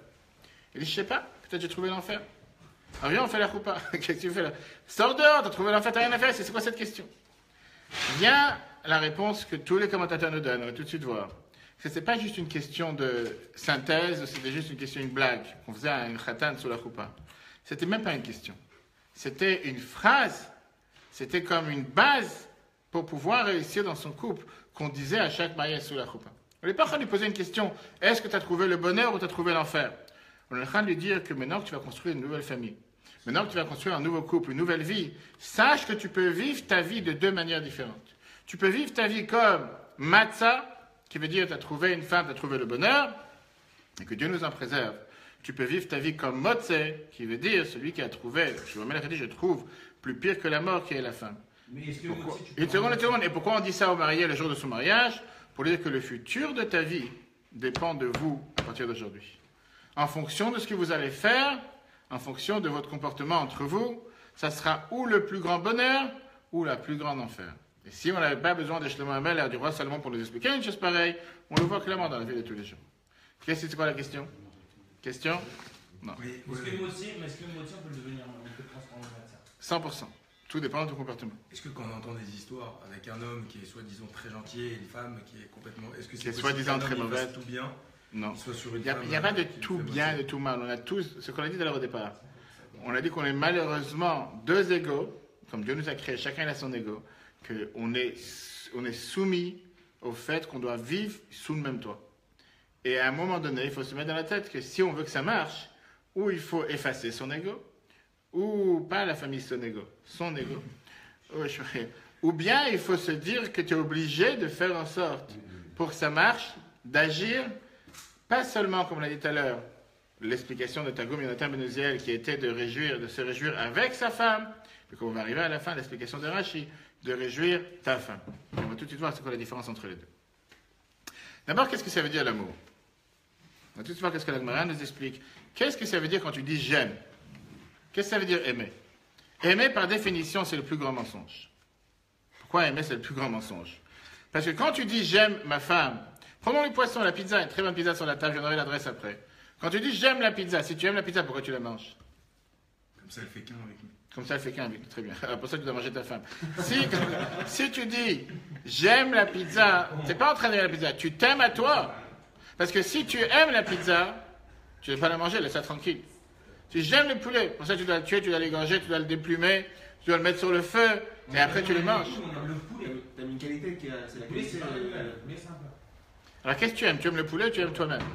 S1: Il dit, je sais pas, peut-être j'ai trouvé l'enfer. Alors viens, on fait la choupa. Qu'est-ce que tu fais là? Sors dehors, t'as trouvé l'enfer, t'as rien à faire, c'est quoi cette question? Vient la réponse que tous les commentateurs nous donnent, on va tout de suite voir. Ce n'est pas juste une question de synthèse, c'était juste une question, une blague qu'on faisait à une khatan sous la choupa. C'était même pas une question. C'était une phrase, c'était comme une base pour pouvoir réussir dans son couple, qu'on disait à chaque mariage sous la choupa. On n'est pas en train de lui poser une question, est-ce que tu as trouvé le bonheur ou tu as trouvé l'enfer? On est en train de lui dire que maintenant que tu vas construire une nouvelle famille, maintenant que tu vas construire un nouveau couple, une nouvelle vie, sache que tu peux vivre ta vie de deux manières différentes. Tu peux vivre ta vie comme matzah, qui veut dire tu as trouvé une femme, tu as trouvé le bonheur, et que Dieu nous en préserve. Tu peux vivre ta vie comme motze, qui veut dire celui qui a trouvé, je trouve plus pire que la mort qui est la femme.
S2: Mais est-ce que
S1: pourquoi?
S2: Une seconde.
S1: Et pourquoi on dit ça au marié le jour de son mariage? Pour dire que le futur de ta vie dépend de vous à partir d'aujourd'hui. En fonction de ce que vous allez faire, en fonction de votre comportement entre vous, ça sera ou le plus grand bonheur ou la plus grande enfer. Et si on n'avait pas besoin de Shlomo Hamel et du roi Salomon pour nous expliquer une chose pareille, on le voit clairement dans la vie de tous les jours. C'est quoi la question? Question? Non.
S2: Oui, est-ce que le moitié, on peut le devenir, on peut le transformer en ça?
S1: 100%. Tout dépend de ton comportement.
S3: Est-ce que quand on entend des histoires avec un homme qui est soi-disant très gentil et une femme qui est complètement... Est-ce que c'est
S1: qui est soi-disant très mauvaise?
S3: Tout bien?
S1: Non.
S3: Il
S1: n'y a pas de tout bien et de tout mal. On a tous, ce qu'on a dit d'ailleurs au départ, on a dit qu'on est malheureusement deux égaux, comme Dieu nous a créés, chacun a son ego, qu'on est soumis au fait qu'on doit vivre sous le même toit. Et à un moment donné, il faut se mettre dans la tête que si on veut que ça marche, ou il faut effacer son ego, ou pas la famille son ego, ou bien il faut se dire que tu es obligé de faire en sorte, pour que ça marche, d'agir, pas seulement, comme on l'a dit tout à l'heure, l'explication de Targum Yonatan Ben Uziel qui était de se réjouir avec sa femme, et qu'on va arriver à la fin, l'explication de Rashi, de réjouir ta femme. On va tout de suite voir c'est quoi la différence entre les deux. D'abord, qu'est-ce que ça veut dire l'amour? On va tout de suite voir qu'est-ce que la Gemara nous explique. Qu'est-ce que ça veut dire quand tu dis j'aime? Qu'est-ce que ça veut dire aimer? Aimer, par définition, c'est le plus grand mensonge. Pourquoi aimer, c'est le plus grand mensonge? Parce que quand tu dis j'aime ma femme, prenons le poisson, la pizza, une très bonne pizza sur la table, je donnerai l'adresse après. Quand tu dis j'aime la pizza, si tu aimes la pizza, pourquoi tu la manges?
S3: Comme ça, elle fait qu'un avec nous.
S1: Comme ça, elle fait qu'un avec nous, très bien. Alors, pour ça, tu dois manger ta femme. Si tu dis j'aime la pizza, tu n'es pas en train d'aimer la pizza, tu t'aimes à toi. Parce que si tu aimes la pizza, tu ne vas pas la manger, laisse-la tranquille. Si j'aime le poulet, pour ça tu dois le tuer, tu dois l'égorger, tu dois le déplumer, Tu dois le mettre sur le feu et après tu le manges.
S2: Le poulet.
S4: T'as mis une qualité qui c'est la
S2: Le poulet,
S4: qualité.
S2: c'est pas un animal. Le poulet, c'est un plat.
S1: Alors qu'est-ce que tu aimes? Tu aimes le poulet ou tu aimes toi-même? Tu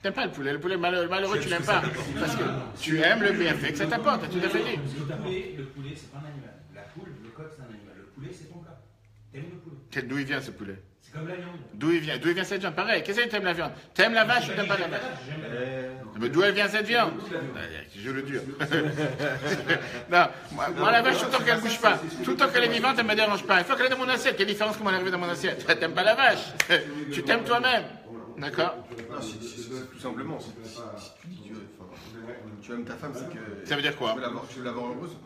S1: n'aimes pas le poulet. Le poulet malheureux, tu l'aimes pas. Parce que tu aimes le bienfait que ça t'apporte, tu as tout à fait dit.
S2: Le poulet, c'est pas un animal. La poule, le coq, c'est un animal. Le poulet, c'est ton plat. T'aimes le poulet.
S1: D'où il vient ce poulet?
S2: C'est comme la viande.
S1: D'où il vient cette viande? Pareil, qu'est-ce que tu aimes la viande? Tu aimes la vache ou tu n'aimes pas la vache? Mais d'où elle vient cette viande? Je le dur. Non, moi la vache, tout le temps qu'elle ne bouge pas, tout le temps qu'elle est vivante, elle ne me dérange pas. Il faut qu'elle est dans mon assiette. Quelle différence comment elle est arrivée dans mon assiette? Tu n'aimes pas la vache. Tu t'aimes toi-même. D'accord?
S5: Non, tout simplement, si tu dis que tu aimes ta femme, c'est que.
S1: Ça veut dire quoi?
S5: Tu veux l'avoir heureuse.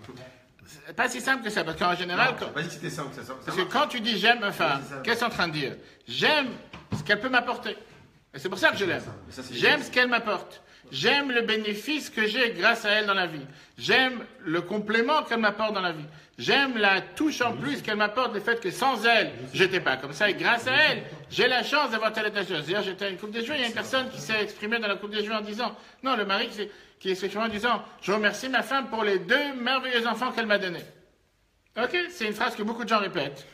S1: C'est pas si simple que ça, parce qu'en général.
S5: J'ai pas dit que c'était simple, ça.
S1: Parce que quand tu dis j'aime ma femme, qu'est-ce que tu es en train de dire? J'aime ce qu'elle peut m'apporter. Et c'est pour ça que je l'aime. J'aime ce qu'elle m'apporte. J'aime le bénéfice que j'ai grâce à elle dans la vie. J'aime le complément qu'elle m'apporte dans la vie. J'aime la touche en plus qu'elle m'apporte, le fait que sans elle, j'étais pas comme ça. Et grâce à elle, j'ai la chance d'avoir telle et telle chose. D'ailleurs, j'étais à une coupe des jeux, il y a une personne qui s'est exprimée dans la coupe des jeux en disant, non, le mari qui s'est exprimé en disant, je remercie ma femme pour les 2 merveilleux enfants qu'elle m'a donnés. Ok, c'est une phrase que beaucoup de gens répètent.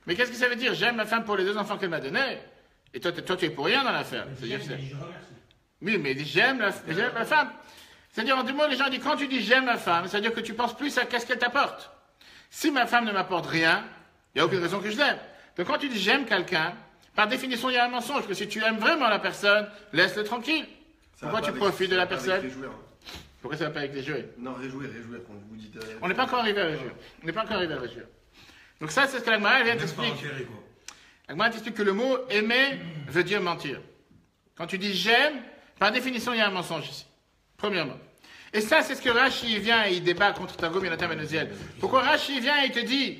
S1: Mais qu'est-ce que ça veut dire? J'aime ma femme pour les 2 enfants qu'elle m'a donnés. Et toi, tu es pour rien dans l'affaire. C'est-à-dire, oui, mais j'aime ma femme. C'est-à-dire, en 2 mots, les gens disent, quand tu dis j'aime ma femme, c'est-à-dire que tu penses plus à qu'est-ce qu'elle t'apporte. Si ma femme ne m'apporte rien, il n'y a aucune raison que je l'aime. Donc quand tu dis j'aime quelqu'un, par définition, il y a un mensonge. Que si tu aimes vraiment la personne, laisse-le tranquille. Pourquoi tu profites de la personne? Pourquoi ça ne va pas avec les jouets?
S5: Non, réjouir, quand vous dites.
S1: On n'est pas encore arrivé à réjouir. Donc ça, c'est ce que la Gemara vient t'expliquer. La Gemara t'explique que le mot aimer veut dire mentir. Quand tu dis j'aime, par définition, il y a un mensonge ici. Premièrement. Et ça, c'est ce que Rashi vient et il débat contre Targum Yonatan Ben Uziel. Pourquoi Rashi vient et te dit,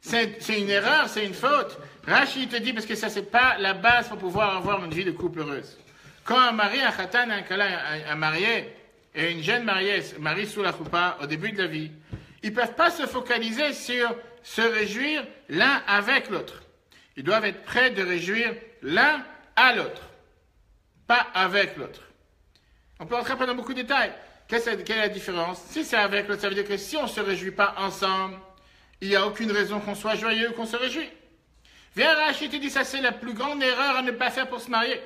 S1: c'est une erreur, c'est une faute? Rashi te dit parce que ça, c'est pas la base pour pouvoir avoir une vie de couple heureuse. Quand un mari, un khatan, un marié, et une jeune mariée marie sous la choupa au début de la vie, ils ne peuvent pas se focaliser sur se réjouir l'un avec l'autre. Ils doivent être prêts de réjouir l'un à l'autre, pas avec l'autre. On peut entrer dans beaucoup de détails. Quelle est la différence? Si c'est avec l'autre, ça veut dire que si on ne se réjouit pas ensemble, il n'y a aucune raison qu'on soit joyeux ou qu'on se réjouit. Viens, Rachid te dit, ça c'est la plus grande erreur à ne pas faire pour se marier.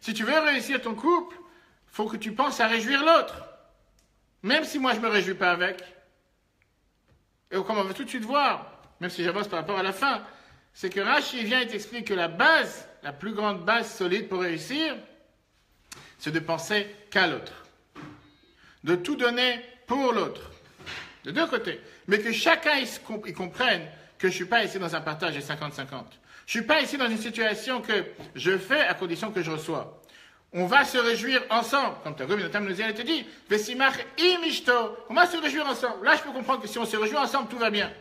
S1: Si tu veux réussir ton couple, il faut que tu penses à réjouir l'autre. Même si moi je ne me réjouis pas avec. Et comme on va tout de suite voir, même si j'avance par rapport à la fin, c'est que Rachid vient et t'explique que la base, la plus grande base solide pour réussir, c'est de penser qu'à l'autre. De tout donner pour l'autre. De 2 côtés. Mais que chacun y comprenne que je ne suis pas ici dans un partage de 50-50. Je ne suis pas ici dans une situation que je fais à condition que je reçois. On va se réjouir ensemble. Comme Targum Yonatan Ben Uziel te dit, Vesimach imishto. On va se réjouir ensemble. Là, je peux comprendre que si on se réjouit ensemble, tout va bien.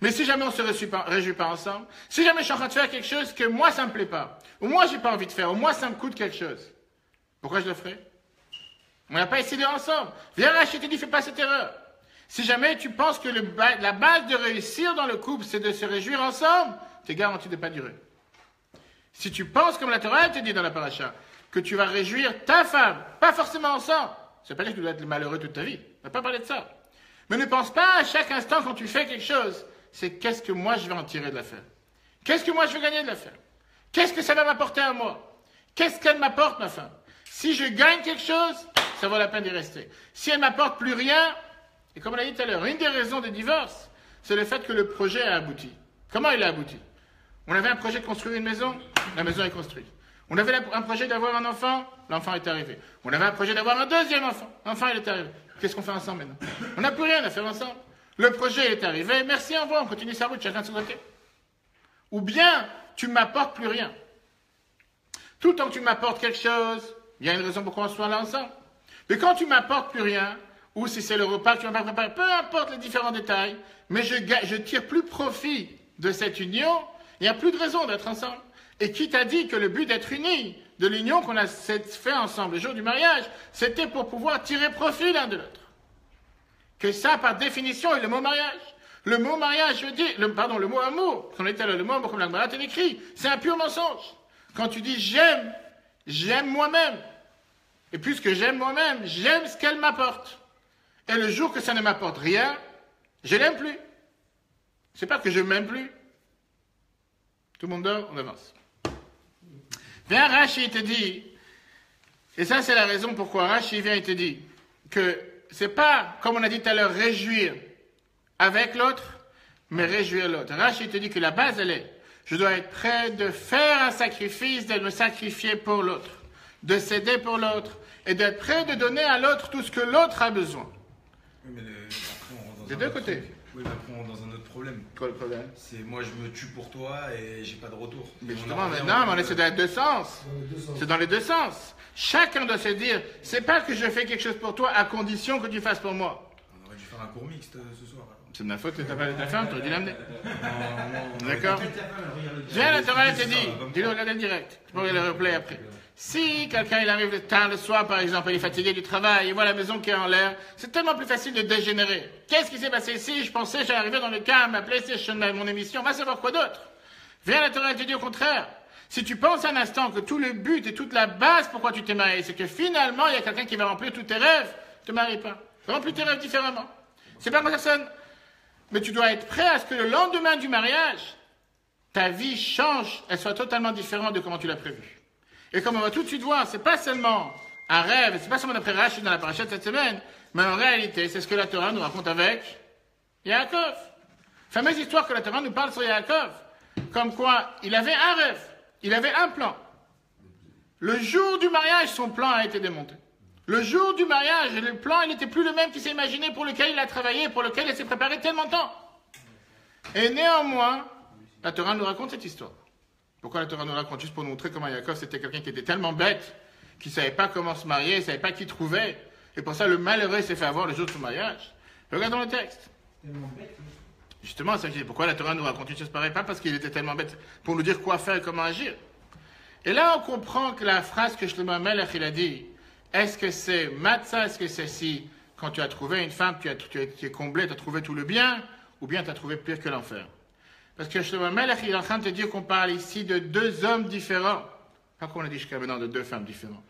S1: Mais si jamais on ne se réjouit pas ensemble, si jamais je suis en train de faire quelque chose que moi, ça ne me plaît pas, ou moi, je n'ai pas envie de faire, ou moi, ça me coûte quelque chose, pourquoi je le ferai? On n'a pas essayé ensemble. Viens Rachid te dit, fais pas cette erreur. Si jamais tu penses que la base de réussir dans le couple, c'est de se réjouir ensemble, tu es garanti de ne pas durer. Si tu penses, comme la Torah te dit dans la paracha, que tu vas réjouir ta femme, pas forcément ensemble, ça ne veut pas dire que tu dois être malheureux toute ta vie. On ne va pas parler de ça. Mais ne pense pas à chaque instant quand tu fais quelque chose, c'est qu'est-ce que moi je vais en tirer de l'affaire? Qu'est-ce que moi je vais gagner de l'affaire? Qu'est-ce que ça va m'apporter à moi? Qu'est-ce qu'elle m'apporte, ma femme? Si je gagne quelque chose, ça vaut la peine d'y rester. Si elle ne m'apporte plus rien, et comme on l'a dit tout à l'heure, une des raisons des divorces, c'est le fait que le projet a abouti. Comment il a abouti? On avait un projet de construire une maison, la maison est construite. On avait un projet d'avoir un enfant, l'enfant est arrivé. On avait un projet d'avoir un 2e enfant, l'enfant il est arrivé. Qu'est-ce qu'on fait ensemble maintenant? On n'a plus rien à faire ensemble. Le projet est arrivé, merci, au revoir, on continue sa route, chacun de son côté. Ou bien, tu ne m'apportes plus rien. Tout le temps que tu m'apportes quelque chose, il y a une raison pourquoi on soit là ensemble. Mais quand tu ne m'apportes plus rien, ou si c'est le repas que tu m'as pas préparé, peu importe les différents détails, mais je tire plus profit de cette union, il n'y a plus de raison d'être ensemble. Et qui t'a dit que le but d'être unis, de l'union qu'on a fait ensemble le jour du mariage, c'était pour pouvoir tirer profit l'un de l'autre? Que ça, par définition, est le mot mariage. Le mot mariage, je dis, le mot amour, qu'on était là, le mot amour comme la Gemara te l'écrit, c'est un pur mensonge. Quand tu dis j'aime moi-même. Et puisque j'aime moi-même, j'aime ce qu'elle m'apporte. Et le jour que ça ne m'apporte rien, Je l'aime plus. C'est pas que je m'aime plus. Tout le monde dort, on avance. Viens Rashi, il te dit, et ça c'est la raison pourquoi Rashi vient et te dit, que c'est pas, comme on a dit tout à l'heure, réjouir avec l'autre, mais réjouir l'autre. Rashi te dit que la base elle est, je dois être prêt de faire un sacrifice, de me sacrifier pour l'autre, de céder pour l'autre, et d'être prêt de donner à l'autre tout ce que l'autre a besoin.
S3: Oui, mais après, on rentre dans
S1: Des
S3: un
S1: deux
S3: autre
S1: côtés.
S3: truc. Oui, mais après, on rentre dans un autre problème.
S1: Quoi le problème?
S3: C'est moi, je me tue pour toi et j'ai pas de retour.
S1: Mais
S3: Et
S1: justement,
S3: on en revient
S1: maintenant,
S3: au-
S1: mais c'est dans les deux sens. C'est dans les deux sens. Chacun doit se dire, c'est pas que je fais quelque chose pour toi à condition que tu fasses pour moi.
S3: On aurait dû faire un cours mixte ce soir. alors.
S1: C'est de ma faute que t'as pas ta femme, t'aurais dû l'amener.
S3: Non,
S1: D'accord?
S2: Ta femme, elle regarde le
S1: Viens, la Torah, elle te
S3: c'est ça,
S1: dit,
S3: comme
S1: dis-le,
S3: ça.
S1: regarde le direct. Tu peux regarder le replay après. Si quelqu'un il arrive tard le soir, par exemple, il est fatigué du travail, il voit la maison qui est en l'air, c'est tellement plus facile de dégénérer. Qu'est-ce qui s'est passé ici? Je pensais, j'allais arriver dans le calme, ma PlayStation, mon émission, va savoir quoi d'autre. Viens, la Torah, elle te dit au contraire. Si tu penses un instant que tout le but et toute la base pourquoi tu t'es marié, c'est que finalement, il y a quelqu'un qui va remplir tous tes rêves, ne te marie pas. Remplis tes rêves différemment. C'est pas comme ça sonne. Mais tu dois être prêt à ce que le lendemain du mariage, ta vie change, elle soit totalement différente de comment tu l'as prévu. Et comme on va tout de suite voir, c'est pas seulement un rêve, c'est pas seulement d'après Rashi dans la paracha de cette semaine, mais en réalité, c'est ce que la Torah nous raconte avec Yaakov. Fameuse histoire que la Torah nous parle sur Yaakov. Comme quoi, il avait un rêve, il avait un plan. Le jour du mariage, son plan a été démonté. Le jour du mariage, le plan, il n'était plus le même qu'il s'est imaginé, pour lequel il a travaillé, pour lequel il s'est préparé tellement de temps. Et néanmoins, la Torah nous raconte cette histoire. Pourquoi la Torah nous raconte? Juste pour nous montrer comment Yaakov, c'était quelqu'un qui était tellement bête, qu'il ne savait pas comment se marier, il ne savait pas qui trouver. Et pour ça, le malheureux s'est fait avoir le jour de son mariage. Regardons le texte.
S2: Tellement bête.
S1: Justement, c'est ça que je dis. Pourquoi la Torah nous raconte une chose pareille? Pas parce qu'il était tellement bête, pour nous dire quoi faire et comment agir. Et là, on comprend que la phrase que Shlomo HaMelech, il a dit, est-ce que c'est matzah, est-ce que c'est si, quand tu as trouvé une femme, tu es comblé, tu as trouvé tout le bien, ou bien tu as trouvé pire que l'enfer? Parce que Shlomo HaMelech, il est en train de te dire qu'on parle ici de deux hommes différents. Pas comme on a dit jusqu'à maintenant, de deux femmes différentes.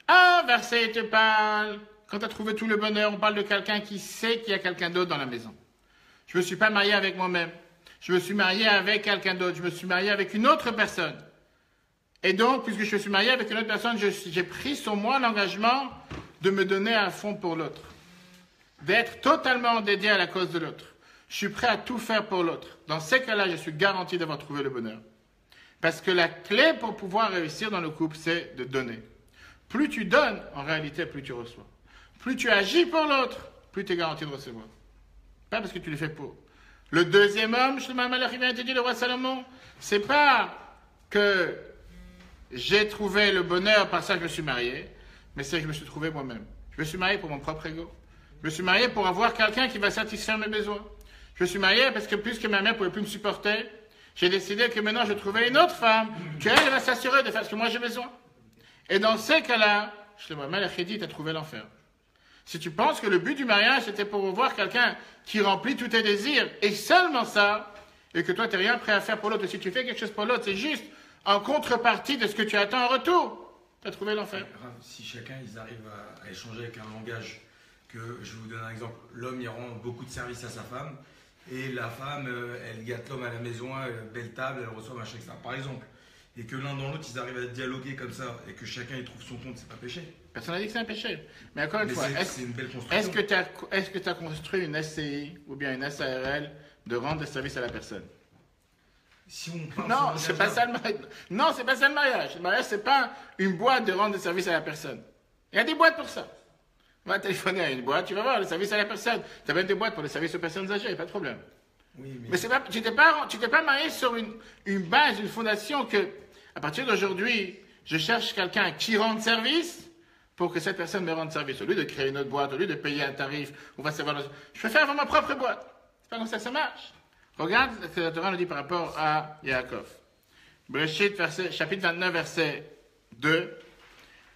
S1: Un verset il te parle, quand tu as trouvé tout le bonheur, on parle de quelqu'un qui sait qu'il y a quelqu'un d'autre dans la maison. Je ne me suis pas marié avec moi-même. Je me suis marié avec quelqu'un d'autre. Je me suis marié avec une autre personne. Et donc, puisque je suis marié avec une autre personne, j'ai pris sur moi l'engagement de me donner à fond pour l'autre. D'être totalement dédié à la cause de l'autre. Je suis prêt à tout faire pour l'autre. Dans ces cas-là, je suis garanti d'avoir trouvé le bonheur. Parce que la clé pour pouvoir réussir dans le couple, c'est de donner. Plus tu donnes, en réalité, plus tu reçois. Plus tu agis pour l'autre, plus tu es garanti de recevoir. Pas parce que tu le fais pour. Le deuxième homme, Shlomo HaMelech, il vient te dire, le roi Salomon, c'est pas que j'ai trouvé le bonheur par ça que je me suis marié, mais c'est que je me suis trouvé moi-même. Je me suis marié pour mon propre ego. Je me suis marié pour avoir quelqu'un qui va satisfaire mes besoins. Je me suis marié parce que puisque ma mère ne pouvait plus me supporter, j'ai décidé que maintenant je trouvais une autre femme, qu'elle va s'assurer de faire ce que moi j'ai besoin. Et dans ces cas-là, Shlomo HaMelech dit, tu as trouvé l'enfer. Si tu penses que le but du mariage, c'était pour voir quelqu'un qui remplit tous tes désirs, et seulement ça, et que toi, tu n'es rien prêt à faire pour l'autre, et si tu fais quelque chose pour l'autre, c'est juste en contrepartie de ce que tu attends en retour, tu as trouvé l'enfer.
S3: Si chacun, ils arrivent à échanger avec un langage, que je vous donne un exemple, l'homme, il rend beaucoup de services à sa femme, et la femme, elle gâte l'homme à la maison, belle table, elle reçoit machin, etc. Par exemple. Et que l'un dans l'autre, ils arrivent à dialoguer comme ça, et que chacun, il trouve son compte, c'est pas péché.
S1: Personne n'a dit que c'est un péché. Mais encore une fois,
S3: c'est une belle construction.
S1: est-ce que tu as construit une SCI ou bien une SARL de rendre des services à la personne?
S3: Si on parle
S1: Non,
S3: sur
S1: c'est pas ça le mariage. Non, c'est pas ça le mariage. Le mariage, c'est pas une boîte de rendre des services à la personne. Il y a des boîtes pour ça. Va téléphoner à une boîte, tu vas voir les services à la personne. Tu as même des boîtes pour les services aux personnes âgées, pas de problème.
S3: Oui,
S1: Mais c'est pas, tu t'es pas marié sur une base, une fondation que, à partir d'aujourd'hui, je cherche quelqu'un qui rende service pour que cette personne me rende service. Au lieu de créer une autre boîte, au lieu de payer un tarif, on va savoir. Je préfère avoir ma propre boîte. C'est pas comme ça marche. Regarde ce que la Torah nous dit par rapport à Yaakov. Bereshit, chapitre 29, verset 2.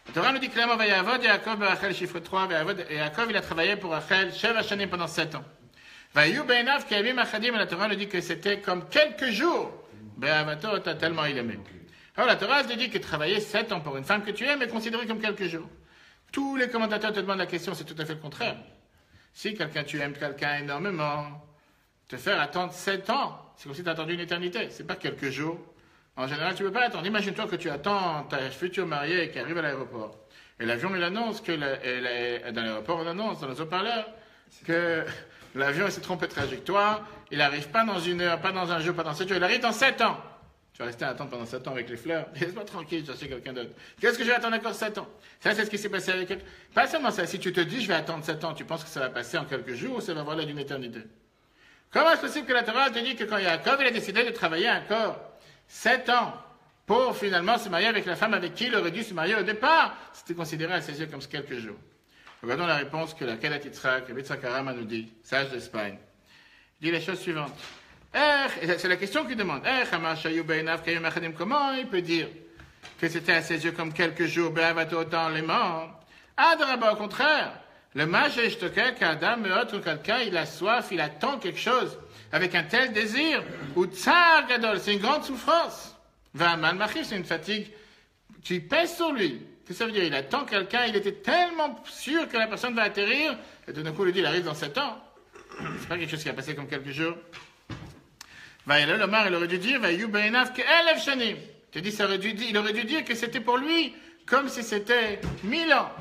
S1: La Torah nous dit clairement, Vayavod Yaakov Rachel, chiffre 3, et Yaakov, il a travaillé pour Rachel, Sheva Shanim pendant 7 ans. Vayu Beinav Kayamim Achadim, la Torah nous dit que c'était comme quelques jours. Be'avato, tellement il aimait. Alors la Torah nous dit que travailler 7 ans pour une femme que tu aimes est considéré comme quelques jours. Tous les commentateurs te demandent la question, c'est tout à fait le contraire. Si tu aimes quelqu'un énormément, te faire attendre 7 ans, c'est comme si tu as attendu une éternité, c'est pas quelques jours. En général, tu ne peux pas attendre. Imagine-toi que tu attends ta future mariée qui arrive à l'aéroport. Et l'avion, il annonce que dans l'aéroport, on annonce dans les haut-parleurs que l'avion s'est trompé de trajectoire. Il n'arrive pas dans 1 heure, pas dans 1 jour, pas dans 7 jours. Il arrive dans 7 ans. Tu vas rester à attendre pendant 7 ans avec les fleurs. Laisse-moi tranquille, chercher quelqu'un d'autre. Qu'est-ce que je vais attendre encore 7 ans? Ça, c'est ce qui s'est passé avec elle. Pas seulement ça. Si tu te dis, je vais attendre 7 ans, tu penses que ça va passer en quelques jours ou ça va voler d'une éternité? Comment est-ce possible que la Torah te dit que quand Yaakov, il a décidé de travailler encore 7 ans pour finalement se marier avec la femme avec qui il aurait dû se marier au départ, c'était considéré à ses yeux comme quelques jours. Regardons la réponse que la Kedat Yitzhak, Rabbi Yitzhak Harama nous dit, sage d'Espagne. Il dit la chose suivante. C'est la question qu'il demande. Comment il peut dire que c'était à ses yeux comme quelques jours, autant les morts? Adraba, au contraire. Le mage qu'Adam meurt, quelqu'un, il a soif, il attend quelque chose avec un tel désir, ou tsar gadol, c'est une grande souffrance. Va'aman machif, c'est une fatigue qui pèse sur lui. Qu'est-ce que ça veut dire? Il attend quelqu'un, il était tellement sûr que la personne va atterrir, et tout d'un coup, il dit, il arrive dans 7 ans. C'est pas quelque chose qui a passé comme quelques jours. Va'elel Omar, il aurait dû dire, Va'yu be'enav ke'elef shanim. Tu dis, il aurait dû dire que c'était pour lui, comme si c'était 1000 ans.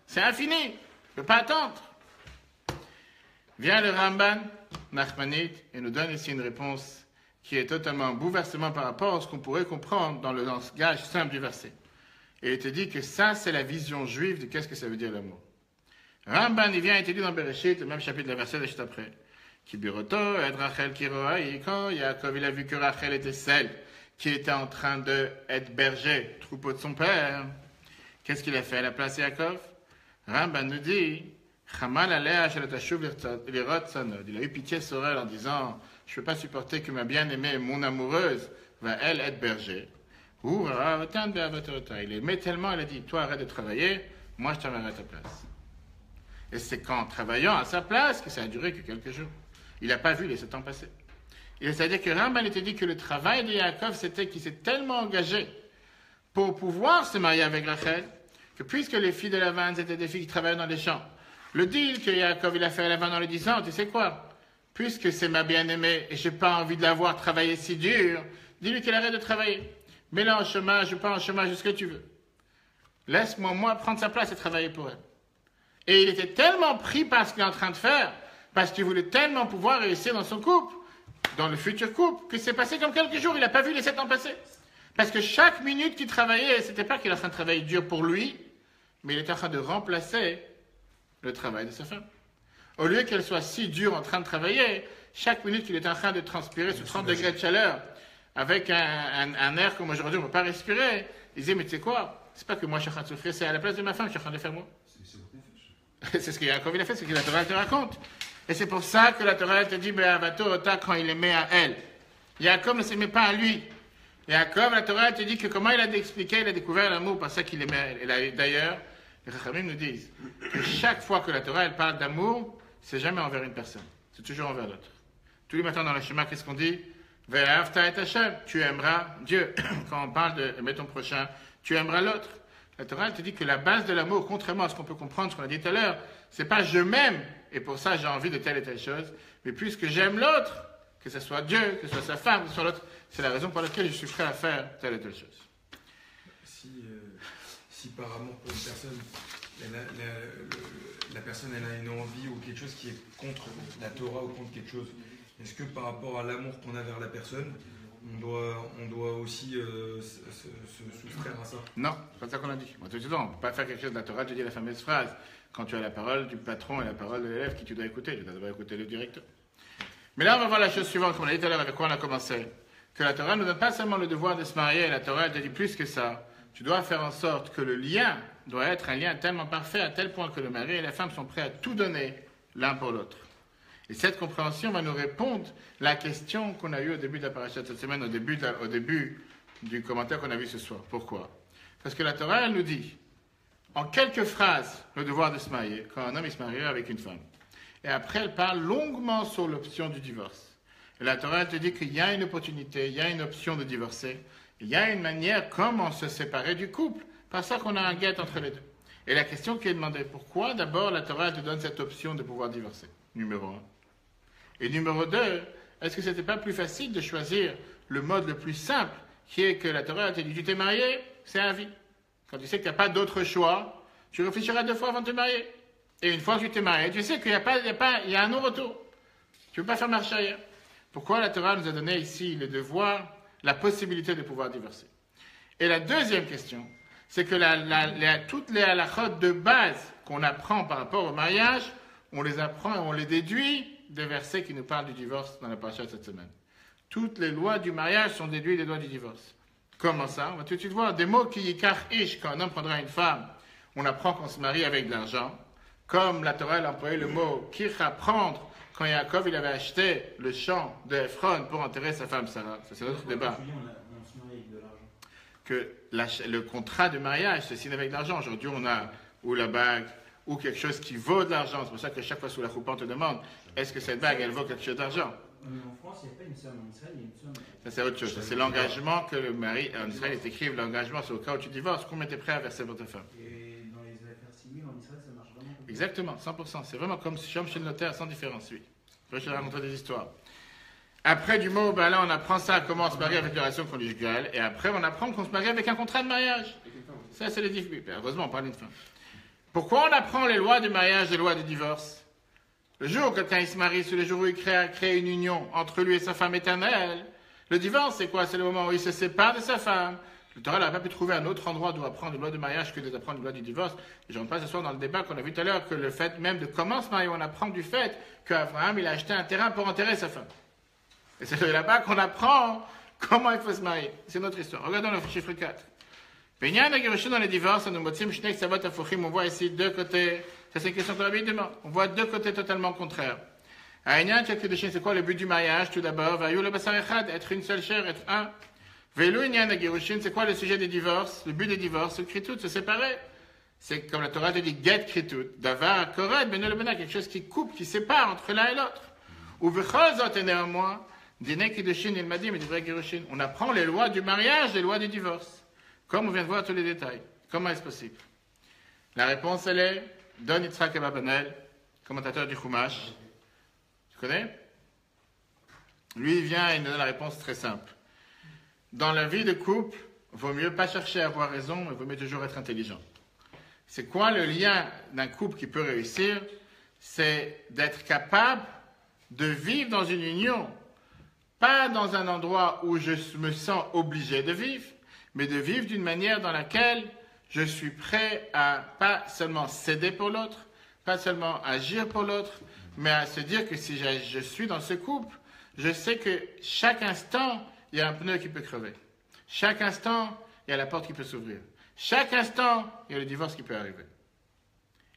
S1: C'est infini. Il ne peut pas attendre. Vient le Ramban, Nachmanite, et nous donne ici une réponse qui est totalement un bouleversement par rapport à ce qu'on pourrait comprendre dans le langage simple du verset. Et il te dit que ça, c'est la vision juive de qu'est-ce que ça veut dire l'amour. Ramban, il vient et te dit dans Bereshit, le même chapitre, le verset juste après. Kibiroto, Ed Rachel Kiroaï, quand Yaakov, il a vu que Rachel était celle qui était en train d'être berger, troupeau de son père. Qu'est-ce qu'il a fait à la place de Yaakov? Ramban nous dit, Chamal alea shalatashuv lirot sanod. Il a eu pitié sur elle en disant, je ne peux pas supporter que ma bien-aimée, mon amoureuse, va elle être berger. Il aimait tellement, il a dit, toi arrête de travailler, moi je t'enverrai à ta place. Et c'est qu'en travaillant à sa place que ça a duré que quelques jours. Il n'a pas vu les 7 ans passés. C'est-à-dire que Ramban était dit que le travail de Yaakov, c'était qu'il s'est tellement engagé pour pouvoir se marier avec Rachel, que puisque les filles de Lavan étaient des filles qui travaillaient dans les champs, le deal que Yaakov il a fait à Lavan en lui disant, tu sais quoi, puisque c'est ma bien-aimée et je n'ai pas envie de la voir travailler si dur, dis-lui qu'elle arrête de travailler. Mets-la en chômage ou pas en chômage, ce que tu veux. Laisse-moi, moi, prendre sa place et travailler pour elle. Et il était tellement pris par ce qu'il est en train de faire, parce qu'il voulait tellement pouvoir réussir dans son couple, dans le futur couple, que c'est passé comme quelques jours, il n'a pas vu les 7 ans passer. Parce que chaque minute qu'il travaillait, c'était pas qu'il est en train de travailler dur pour lui, mais il était en train de remplacer le travail de sa femme. Au lieu qu'elle soit si dure en train de travailler, chaque minute qu'il est en train de transpirer sous 30 degrés de chaleur, avec un air comme aujourd'hui, on ne peut pas respirer, il disait, mais tu sais quoi, c'est pas que moi je suis en train de souffrir, c'est à la place de ma femme que je suis en train de faire moi. C'est ce qu'il a fait, c'est ce que la Torah te raconte. Et c'est pour ça que la Torah te dit, quand il aimait à elle. Yaakov ne s'aimait pas à lui. Yaakov, la Torah te dit que comment il a expliqué, il a découvert l'amour par ça qu'il aimait elle. D'ailleurs, les Chachamim nous disent que chaque fois que la Torah elle parle d'amour, c'est jamais envers une personne, c'est toujours envers l'autre. Tous les matins dans le schéma, qu'est-ce qu'on dit? Ve'ahavta et Hashem, tu aimeras Dieu. Quand on parle d'aimer ton prochain, tu aimeras l'autre. La Torah te dit que la base de l'amour, contrairement à ce qu'on peut comprendre, ce qu'on a dit tout à l'heure, c'est pas je m'aime et pour ça j'ai envie de telle et telle chose, mais puisque j'aime l'autre, que ce soit Dieu, que ce soit sa femme, que ce soit l'autre, c'est la raison pour laquelle je suis prêt à faire telle et telle chose.
S3: Si par amour pour une personne, la personne elle a une envie ou quelque chose qui est contre la Torah ou contre quelque chose, est-ce que par rapport à l'amour qu'on a vers la personne, on doit aussi se soustraire à ça?
S1: Non, c'est pas ça qu'on a dit. Moi, tout de suite, on ne peut pas faire quelque chose de la Torah. Je dis la fameuse phrase, quand tu as la parole du patron et la parole de l'élève, qui tu dois écouter? Tu dois écouter le directeur. Mais là, on va voir la chose suivante, comme on a dit tout à l'heure, avec quoi on a commencé. Que la Torah ne nous donne pas seulement le devoir de se marier, la Torah, elle te dit plus que ça. Tu dois faire en sorte que le lien doit être un lien tellement parfait, à tel point que le mari et la femme sont prêts à tout donner l'un pour l'autre. Et cette compréhension va nous répondre la question qu'on a eue au début de la paracha de cette semaine, au début du commentaire qu'on a vu ce soir. Pourquoi? Parce que la Torah, elle nous dit, en quelques phrases, le devoir de se marier, quand un homme il se marie avec une femme. Et après, elle parle longuement sur l'option du divorce. Et la Torah, elle te dit qu'il y a une opportunité, il y a une option de divorcer. Il y a une manière comment se séparer du couple. Par ça qu'on a un guet entre les deux. Et la question qui est demandée, pourquoi d'abord la Torah te donne cette option de pouvoir divorcer? Numéro 1. Et numéro 2, est-ce que c'était pas plus facile de choisir le mode le plus simple, qui est que la Torah te dit, tu t'es marié, c'est à vie. Quand tu sais qu'il n'y a pas d'autre choix, tu réfléchiras 2 fois avant de te marier. Et une fois que tu t'es marié, tu sais qu'il y a un non-retour. Tu ne peux pas faire marche arrière. Pourquoi la Torah nous a donné ici le devoir, la possibilité de pouvoir divorcer? Et la deuxième question, c'est que toutes les halakhot de base qu'on apprend par rapport au mariage, on les apprend et on les déduit des versets qui nous parlent du divorce dans la paracha de cette semaine. Toutes les lois du mariage sont déduites des lois du divorce. Comment ça? On va tout de suite voir des mots qui yikar ish, quand un homme prendra une femme, on apprend qu'on se marie avec de l'argent. Comme la Torah a employé le mot kircha, prendre, quand Yaakov il avait acheté le champ de Ephron pour enterrer sa femme Sarah. Ça, c'est notre débat.
S2: On se marie avec de l'argent.
S1: Que le contrat de mariage se signe avec de l'argent. Aujourd'hui, on a ou la bague ou quelque chose qui vaut de l'argent. C'est pour ça que chaque fois sous la choupa, on te demande est-ce que cette bague, elle vaut quelque chose d'argent?
S2: En France, il n'y a pas une somme. En Israël, il y a une somme.
S1: Ça, c'est autre chose. Ça, c'est l'engagement que le mari, en Israël, il écrive l'engagement, c'est au cas où tu divorces, combien tu es prêt à verser pour ta femme.
S2: Et dans les affaires civiles, en Israël, ça marche vraiment comme ça.
S1: Exactement, 100%. C'est vraiment comme chez le notaire, sans différence, oui. Je vais te raconter des histoires. Après du mot, ben là, on apprend ça, comment on se marie avec la relation conjugale, et après, on apprend qu'on se marie avec un contrat de mariage. Ça, c'est les différences. Heureusement, on parle d'une femme. Pourquoi on apprend les lois du mariage et les lois du divorce? Le jour où quelqu'un il se marie, c'est le jour où il crée une union entre lui et sa femme éternelle. Le divorce, c'est quoi? C'est le moment où il se sépare de sa femme. Le Torah n'a pas pu trouver un autre endroit d'où apprendre les lois du mariage que d'apprendre les lois du divorce. Et je ne rentre pas ce soir dans le débat qu'on a vu tout à l'heure, que le fait même de comment se marier, on apprend du fait qu'Abraham, il a acheté un terrain pour enterrer sa femme. Et c'est là-bas qu'on apprend comment il faut se marier. C'est notre histoire. Regardons le chiffre 4. Benyan Agirushin dans les divorces, on voit ici deux côtés. Ça, c'est une question que la Bible demande. On voit deux côtés totalement contraires. C'est quoi le but du mariage? Tout d'abord, être une seule chair, être un. C'est quoi le sujet des divorces? Le but des divorces, c'est kritut, se séparer. C'est comme la Torah te dit, get kritut. Davar, koret, ben le bena, quelque chose qui coupe, qui sépare entre l'un et l'autre. Ou vechozot, et néanmoins, dîner kiddushin, il m'a dit, mais vrai girushin. On apprend les lois du mariage, les lois du divorce. Comme on vient de voir tous les détails. Comment est-ce possible? La réponse, elle est, Don Yitzhak Ababanel, commentateur du Chumash. Tu connais? Lui, il vient et il nous donne la réponse très simple. Dans la vie de couple, il vaut mieux pas chercher à avoir raison, mais il vaut mieux toujours être intelligent. C'est quoi le lien d'un couple qui peut réussir? C'est d'être capable de vivre dans une union, pas dans un endroit où je me sens obligé de vivre, mais de vivre d'une manière dans laquelle je suis prêt à pas seulement céder pour l'autre, pas seulement agir pour l'autre, mais à se dire que si je suis dans ce couple, je sais que chaque instant, il y a un pneu qui peut crever. Chaque instant, il y a la porte qui peut s'ouvrir. Chaque instant, il y a le divorce qui peut arriver.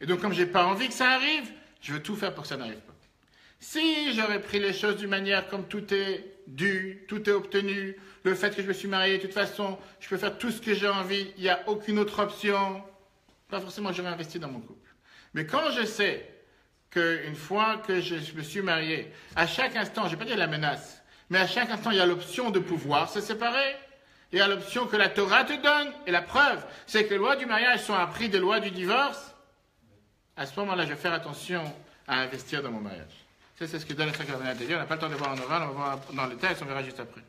S1: Et donc, comme je n'ai pas envie que ça arrive, je veux tout faire pour que ça n'arrive pas. Si j'aurais pris les choses d'une manière comme tout est dû, tout est obtenu, le fait que je me suis marié, de toute façon, je peux faire tout ce que j'ai envie, il n'y a aucune autre option, pas forcément j'aurais investi dans mon couple. Mais quand je sais qu'une fois que je me suis marié, à chaque instant, je ne vais pas dire la menace, mais à chaque instant, il y a l'option de pouvoir se séparer, il y a l'option que la Torah te donne, et la preuve, c'est que les lois du mariage sont apprises des lois du divorce. À ce moment-là, je vais faire attention à investir dans mon mariage. C'est ce que donne le Sacre de Dieu. On n'a pas le temps de voir en oral, on va voir dans le texte, on verra juste après.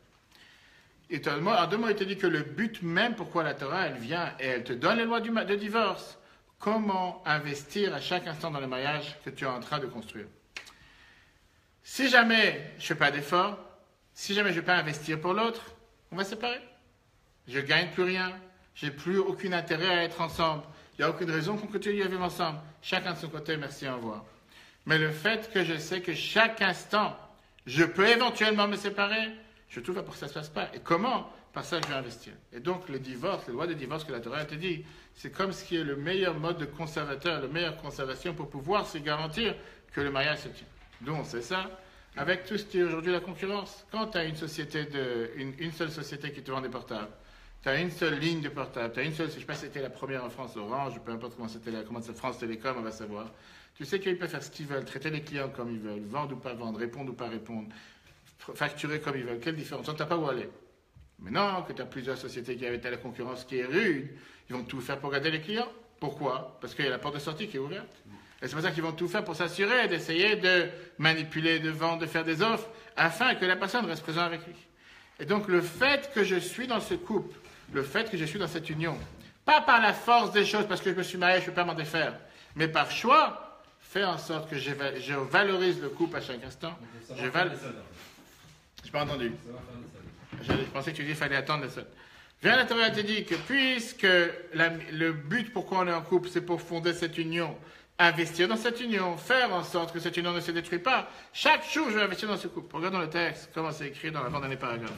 S1: Et en deux mots, il te dit que le but même pourquoi la Torah, elle vient et elle te donne les lois de divorce. Comment investir à chaque instant dans le mariage que tu es en train de construire. Si jamais je ne fais pas d'effort, si jamais je ne vais pas investir pour l'autre, on va se séparer. Je ne gagne plus rien, je n'ai plus aucun intérêt à être ensemble. Il n'y a aucune raison qu'on continue à vivre ensemble. Chacun de son côté, merci, au revoir. Mais le fait que je sais que chaque instant, je peux éventuellement me séparer, je trouve pour que ça ne se passe pas. Et comment? Par ça que je vais investir. Et donc, le divorce, les lois de divorce que la Torah te dit, c'est comme ce qui est le meilleur mode de conservateur, la meilleure conservation pour pouvoir se garantir que le mariage se tient. D'où on sait ça? Avec tout ce qui est aujourd'hui la concurrence. Quand tu as une société une seule société qui te vend des portables, tu as une seule ligne de portable, tu as une seule, je ne sais pas si c'était la première en France, Orange, peu importe comment c'était, comment c'est France Télécom, on va savoir. Tu sais qu'ils peuvent faire ce qu'ils veulent, traiter les clients comme ils veulent, vendre ou pas vendre, répondre ou pas répondre, facturer comme ils veulent. Quelle différence? Tu n'as pas où aller. Maintenant que tu as plusieurs sociétés qui avaient la concurrence qui est rude, ils vont tout faire pour garder les clients. Pourquoi? Parce qu'il y a la porte de sortie qui est ouverte. Et c'est pour ça qu'ils vont tout faire pour s'assurer d'essayer de manipuler, de vendre, de faire des offres, afin que la personne reste présente avec lui. Et donc le fait que je suis dans ce couple, le fait que je suis dans cette union, pas par la force des choses, parce que je me suis marié, je ne peux pas m'en défaire, mais par choix, fait en sorte que je valorise le couple à chaque instant. Je n'ai pas entendu. Je pensais que tu dis qu'il fallait attendre le sol. Viens, la Torah te dit que puisque le but pourquoi on est en couple, c'est pour fonder cette union, investir dans cette union, faire en sorte que cette union ne se détruit pas. Chaque jour, je vais investir dans ce couple. Regardons le texte, comment c'est écrit dans l'avant-dernier paragraphe.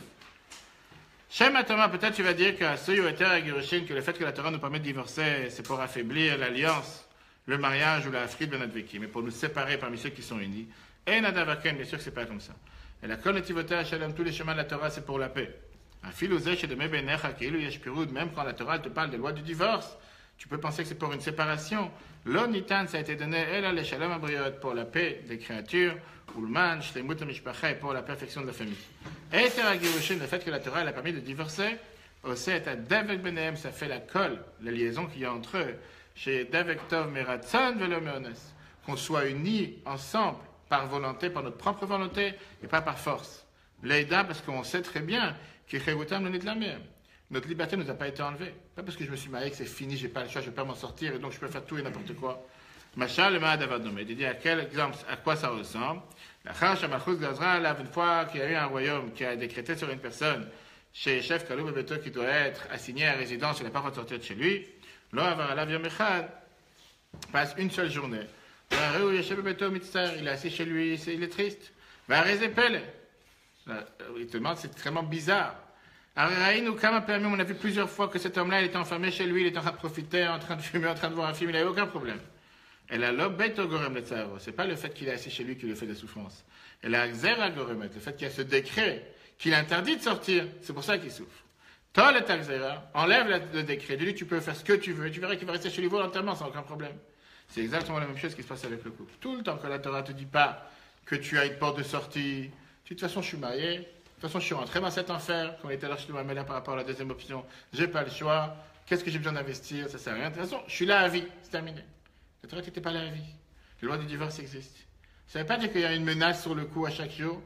S1: Shema Thomas, peut-être tu vas dire que le fait que la Torah nous permet de divorcer, c'est pour affaiblir l'alliance, le mariage ou la frite ben adveki, mais pour nous séparer parmi ceux qui sont unis. Et Nadavaken, bien sûr que c'est pas comme ça. Et la Konetivota Shalom, tous les chemins de la Torah, c'est pour la paix. Même quand la Torah te parle des lois du divorce, tu peux penser que c'est pour une séparation. L'onitan, ça a été donné, les shalom abriot, pour la paix des créatures, ulman, shlemut mishpacha, pour la perfection de la famille. Et le fait que la Torah elle a permis de divorcer, aussi est à Davek Benem, ça fait la colle, la liaison qu'il y a entre eux, chez Davek Tov Meratzon Velomeones, qu'on soit unis ensemble par volonté, par notre propre volonté, et pas par force. L'Eida, parce qu'on sait très bien que notre liberté ne nous a pas été enlevée. Pas parce que je me suis marié que c'est fini, j'ai pas le choix, je ne vais pas m'en sortir, et donc je peux faire tout et n'importe quoi. Machal, le Mahad Avadome. Il dit à quel exemple, à quoi ça ressemble. La Chash Amalchus Gazra, là, une fois qu'il y a eu un royaume qui a décrété sur une personne, chez chef Kalou Bebeto, qui doit être assigné à résidence, il n'a pas le droit de sortir de chez lui. Là, Avaralav Yom Echad passe une seule journée. Il est assis chez lui, il est triste. Il te demande, c'est extrêmement bizarre. On a vu plusieurs fois que cet homme-là, il était enfermé chez lui, il était en train de profiter, en train de fumer, en train de voir un film, il n'avait aucun problème. Et la c'est pas le fait qu'il est assis chez lui qui lui fait des souffrances. Et la le fait qu'il y a ce décret qu'il interdit de sortir, c'est pour ça qu'il souffre. Tol et Xera, enlève le décret, dis-lui tu peux faire ce que tu veux, tu verras qu'il va rester chez lui volontairement sans aucun problème. C'est exactement la même chose qui se passe avec le couple. Tout le temps que la Torah ne te dit pas que tu as une porte de sortie, de toute façon je suis marié, de toute façon je suis rentré dans cet enfer, comme il était là chez moi par rapport à la deuxième option, j'ai pas le choix, qu'est-ce que j'ai besoin d'investir, ça sert à rien, de toute façon je suis là à vie, c'est terminé. La Torah n'était pas là à vie. Les lois du divorce existent. Ça ne veut pas dire qu'il y a une menace sur le coup à chaque jour,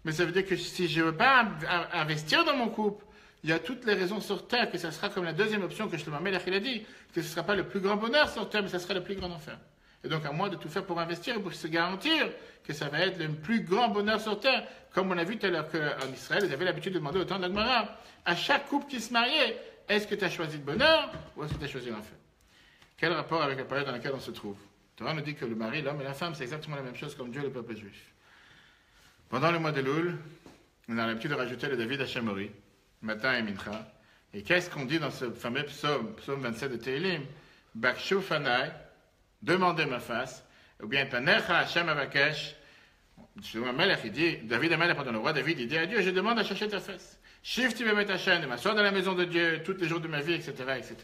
S1: mais ça veut dire que si je ne veux pas investir dans mon couple, il y a toutes les raisons sur terre que ça sera comme la deuxième option que Shlomo Melech il a dit, que ce ne sera pas le plus grand bonheur sur terre, mais ça sera le plus grand enfer. Et donc à moi de tout faire pour investir et pour se garantir que ça va être le plus grand bonheur sur terre. Comme on a vu tout à l'heure qu'en Israël, ils avaient l'habitude de demander au temps de l'Agmara, à chaque couple qui se mariait, est-ce que tu as choisi le bonheur ou est-ce que tu as choisi l'enfer? Quel rapport avec la période dans laquelle on se trouve? Torah nous dit que le mari, l'homme et la femme, c'est exactement la même chose comme Dieu et le peuple juif. Pendant le mois de Loul, on a l'habitude de rajouter le David Hachamori, matin et mincha. Et qu'est-ce qu'on dit dans ce fameux psaume 27 de Tehillim? Bakshu fanai, demandez ma face, ou bien Panecha Hashem Avakesh. Il dit, David Amalek, pardon, le roi David, il dit à Dieu, je demande à chercher ta face. Shifti bemet Hashem, de m'asseoir dans la maison de Dieu, tous les jours de ma vie, etc., etc.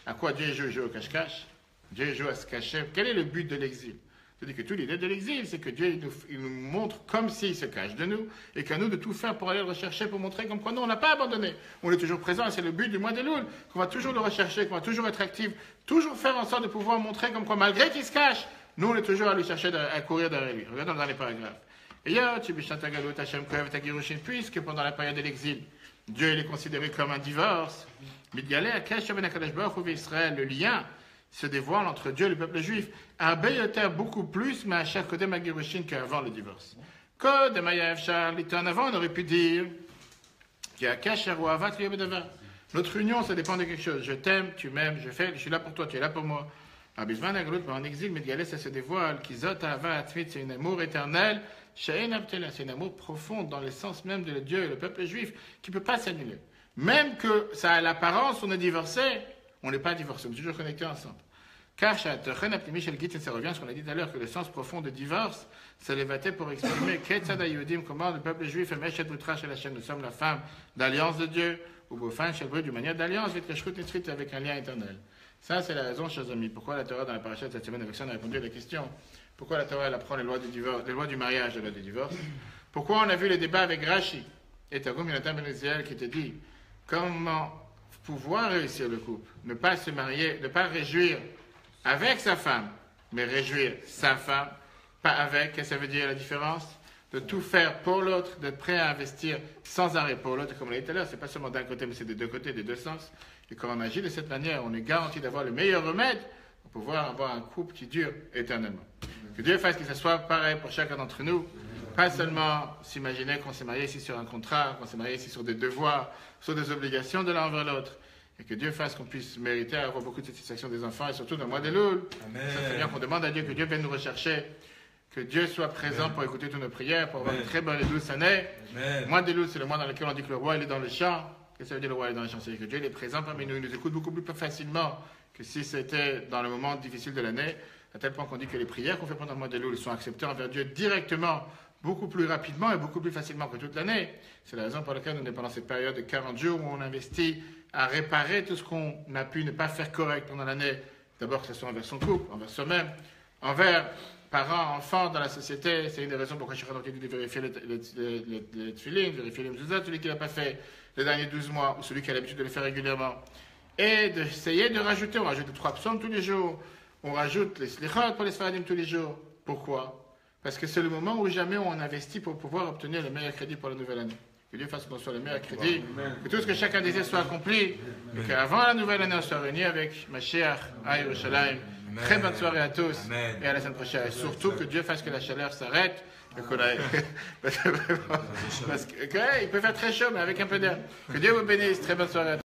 S1: À quoi Dieu joue? Il joue au cache-cache. Dieu joue à se cacher. Quel est le but de l'exil? C'est-à-dire que toute l'idée de l'exil, c'est que Dieu il nous montre comme s'il se cache de nous, et qu'à nous de tout faire pour aller le rechercher, pour montrer comme quoi nous, on n'a pas abandonné. On est toujours présent, et c'est le but du mois de Loul, qu'on va toujours le rechercher, qu'on va toujours être actif, toujours faire en sorte de pouvoir montrer comme quoi, malgré qu'il se cache, nous, on est toujours à lui chercher, à courir derrière lui. Regardons dans les paragraphes. Et puisque pendant la période de l'exil, Dieu il est considéré comme un divorce, le lien se dévoile entre Dieu et le peuple juif, beaucoup plus qu'avant le divorce. Avant, on aurait pu dire notre union, ça dépend de quelque chose. Je t'aime, tu m'aimes, je suis là pour toi, tu es là pour moi. En exil, ça se dévoile, c'est un amour éternel, c'est un amour profond dans l'essence même de Dieu et le peuple juif qui ne peut pas s'annuler. Même que ça a l'apparence, on est divorcé, on n'est pas divorcé, on est toujours connectés ensemble. Car ça revient à ce qu'on a dit tout à l'heure, que le sens profond de divorce, c'est l'évaté pour exprimer comment le peuple juif est Meshet Butra chez la chaîne. Nous sommes la femme d'alliance de Dieu, ou Bofan Shelbrut d'une manière d'alliance, avec un lien éternel. Ça, c'est la raison, chers amis, pourquoi la Torah, dans la paracha de cette semaine, avec ça, on a répondu à la question. Pourquoi la Torah, elle apprend les lois du divorce, les lois du mariage et les lois du divorce? Pourquoi on a vu le débat avec Rashi et Targum Yonatan Ben Israël qui te dit comment pouvoir réussir le couple, ne pas se marier, ne pas réjouir avec sa femme, mais réjouir sa femme, pas avec. Qu'est-ce que ça veut dire la différence? De tout faire pour l'autre, d'être prêt à investir sans arrêt pour l'autre. Comme on l'a dit tout à l'heure, c'est pas seulement d'un côté, mais c'est des deux côtés, des deux sens. Et quand on agit de cette manière, on est garanti d'avoir le meilleur remède pour pouvoir avoir un couple qui dure éternellement. Que Dieu fasse que ce soit pareil pour chacun d'entre nous. Pas seulement s'imaginer qu'on s'est marié ici sur un contrat, qu'on s'est marié ici sur des devoirs, sur des obligations de l'un envers l'autre. Et que Dieu fasse qu'on puisse mériter avoir beaucoup de satisfaction des enfants, et surtout dans le mois de Loul. Ça fait bien qu'on demande à Dieu que Dieu vienne nous rechercher, que Dieu soit présent pour écouter toutes nos prières, pour avoir une très bonne et douce année. Le mois de Loul, c'est le mois dans lequel on dit que le roi il est dans le champ. Qu'est-ce que ça veut dire le roi est dans le champ? C'est que Dieu il est présent parmi nous, il nous écoute beaucoup plus facilement que si c'était dans le moment difficile de l'année, à tel point qu'on dit que les prières qu'on fait pendant le mois de Loul sont acceptées envers Dieu directement, beaucoup plus rapidement et beaucoup plus facilement que toute l'année. C'est la raison pour laquelle on est pendant cette période de 40 jours où on investit à réparer tout ce qu'on a pu ne pas faire correct pendant l'année. D'abord que ce soit envers son couple, envers soi-même, envers parents, enfants dans la société. C'est une des raisons pourquoi je suis en train de vérifier les tefilines, vérifier les mezuzot, celui qui n'a pas fait les derniers 12 mois ou celui qui a l'habitude de le faire régulièrement. Et d'essayer de rajouter, on rajoute 3 psaumes tous les jours, on rajoute les slichot pour les sfaradim tous les jours. Pourquoi? Parce que c'est le moment où jamais on investit pour pouvoir obtenir le meilleur crédit pour la nouvelle année. Que Dieu fasse qu'on soit le meilleur crédit, que tout ce que chacun désire soit accompli, et qu'avant la nouvelle année, on soit réunis avec Mashiach à Yerushalayim. Très bonne soirée à tous et à la semaine prochaine. Et surtout que Dieu fasse que la chaleur s'arrête. Parce que, il peut faire très chaud, mais avec un peu d'air. Que Dieu vous bénisse. Très bonne soirée à tous.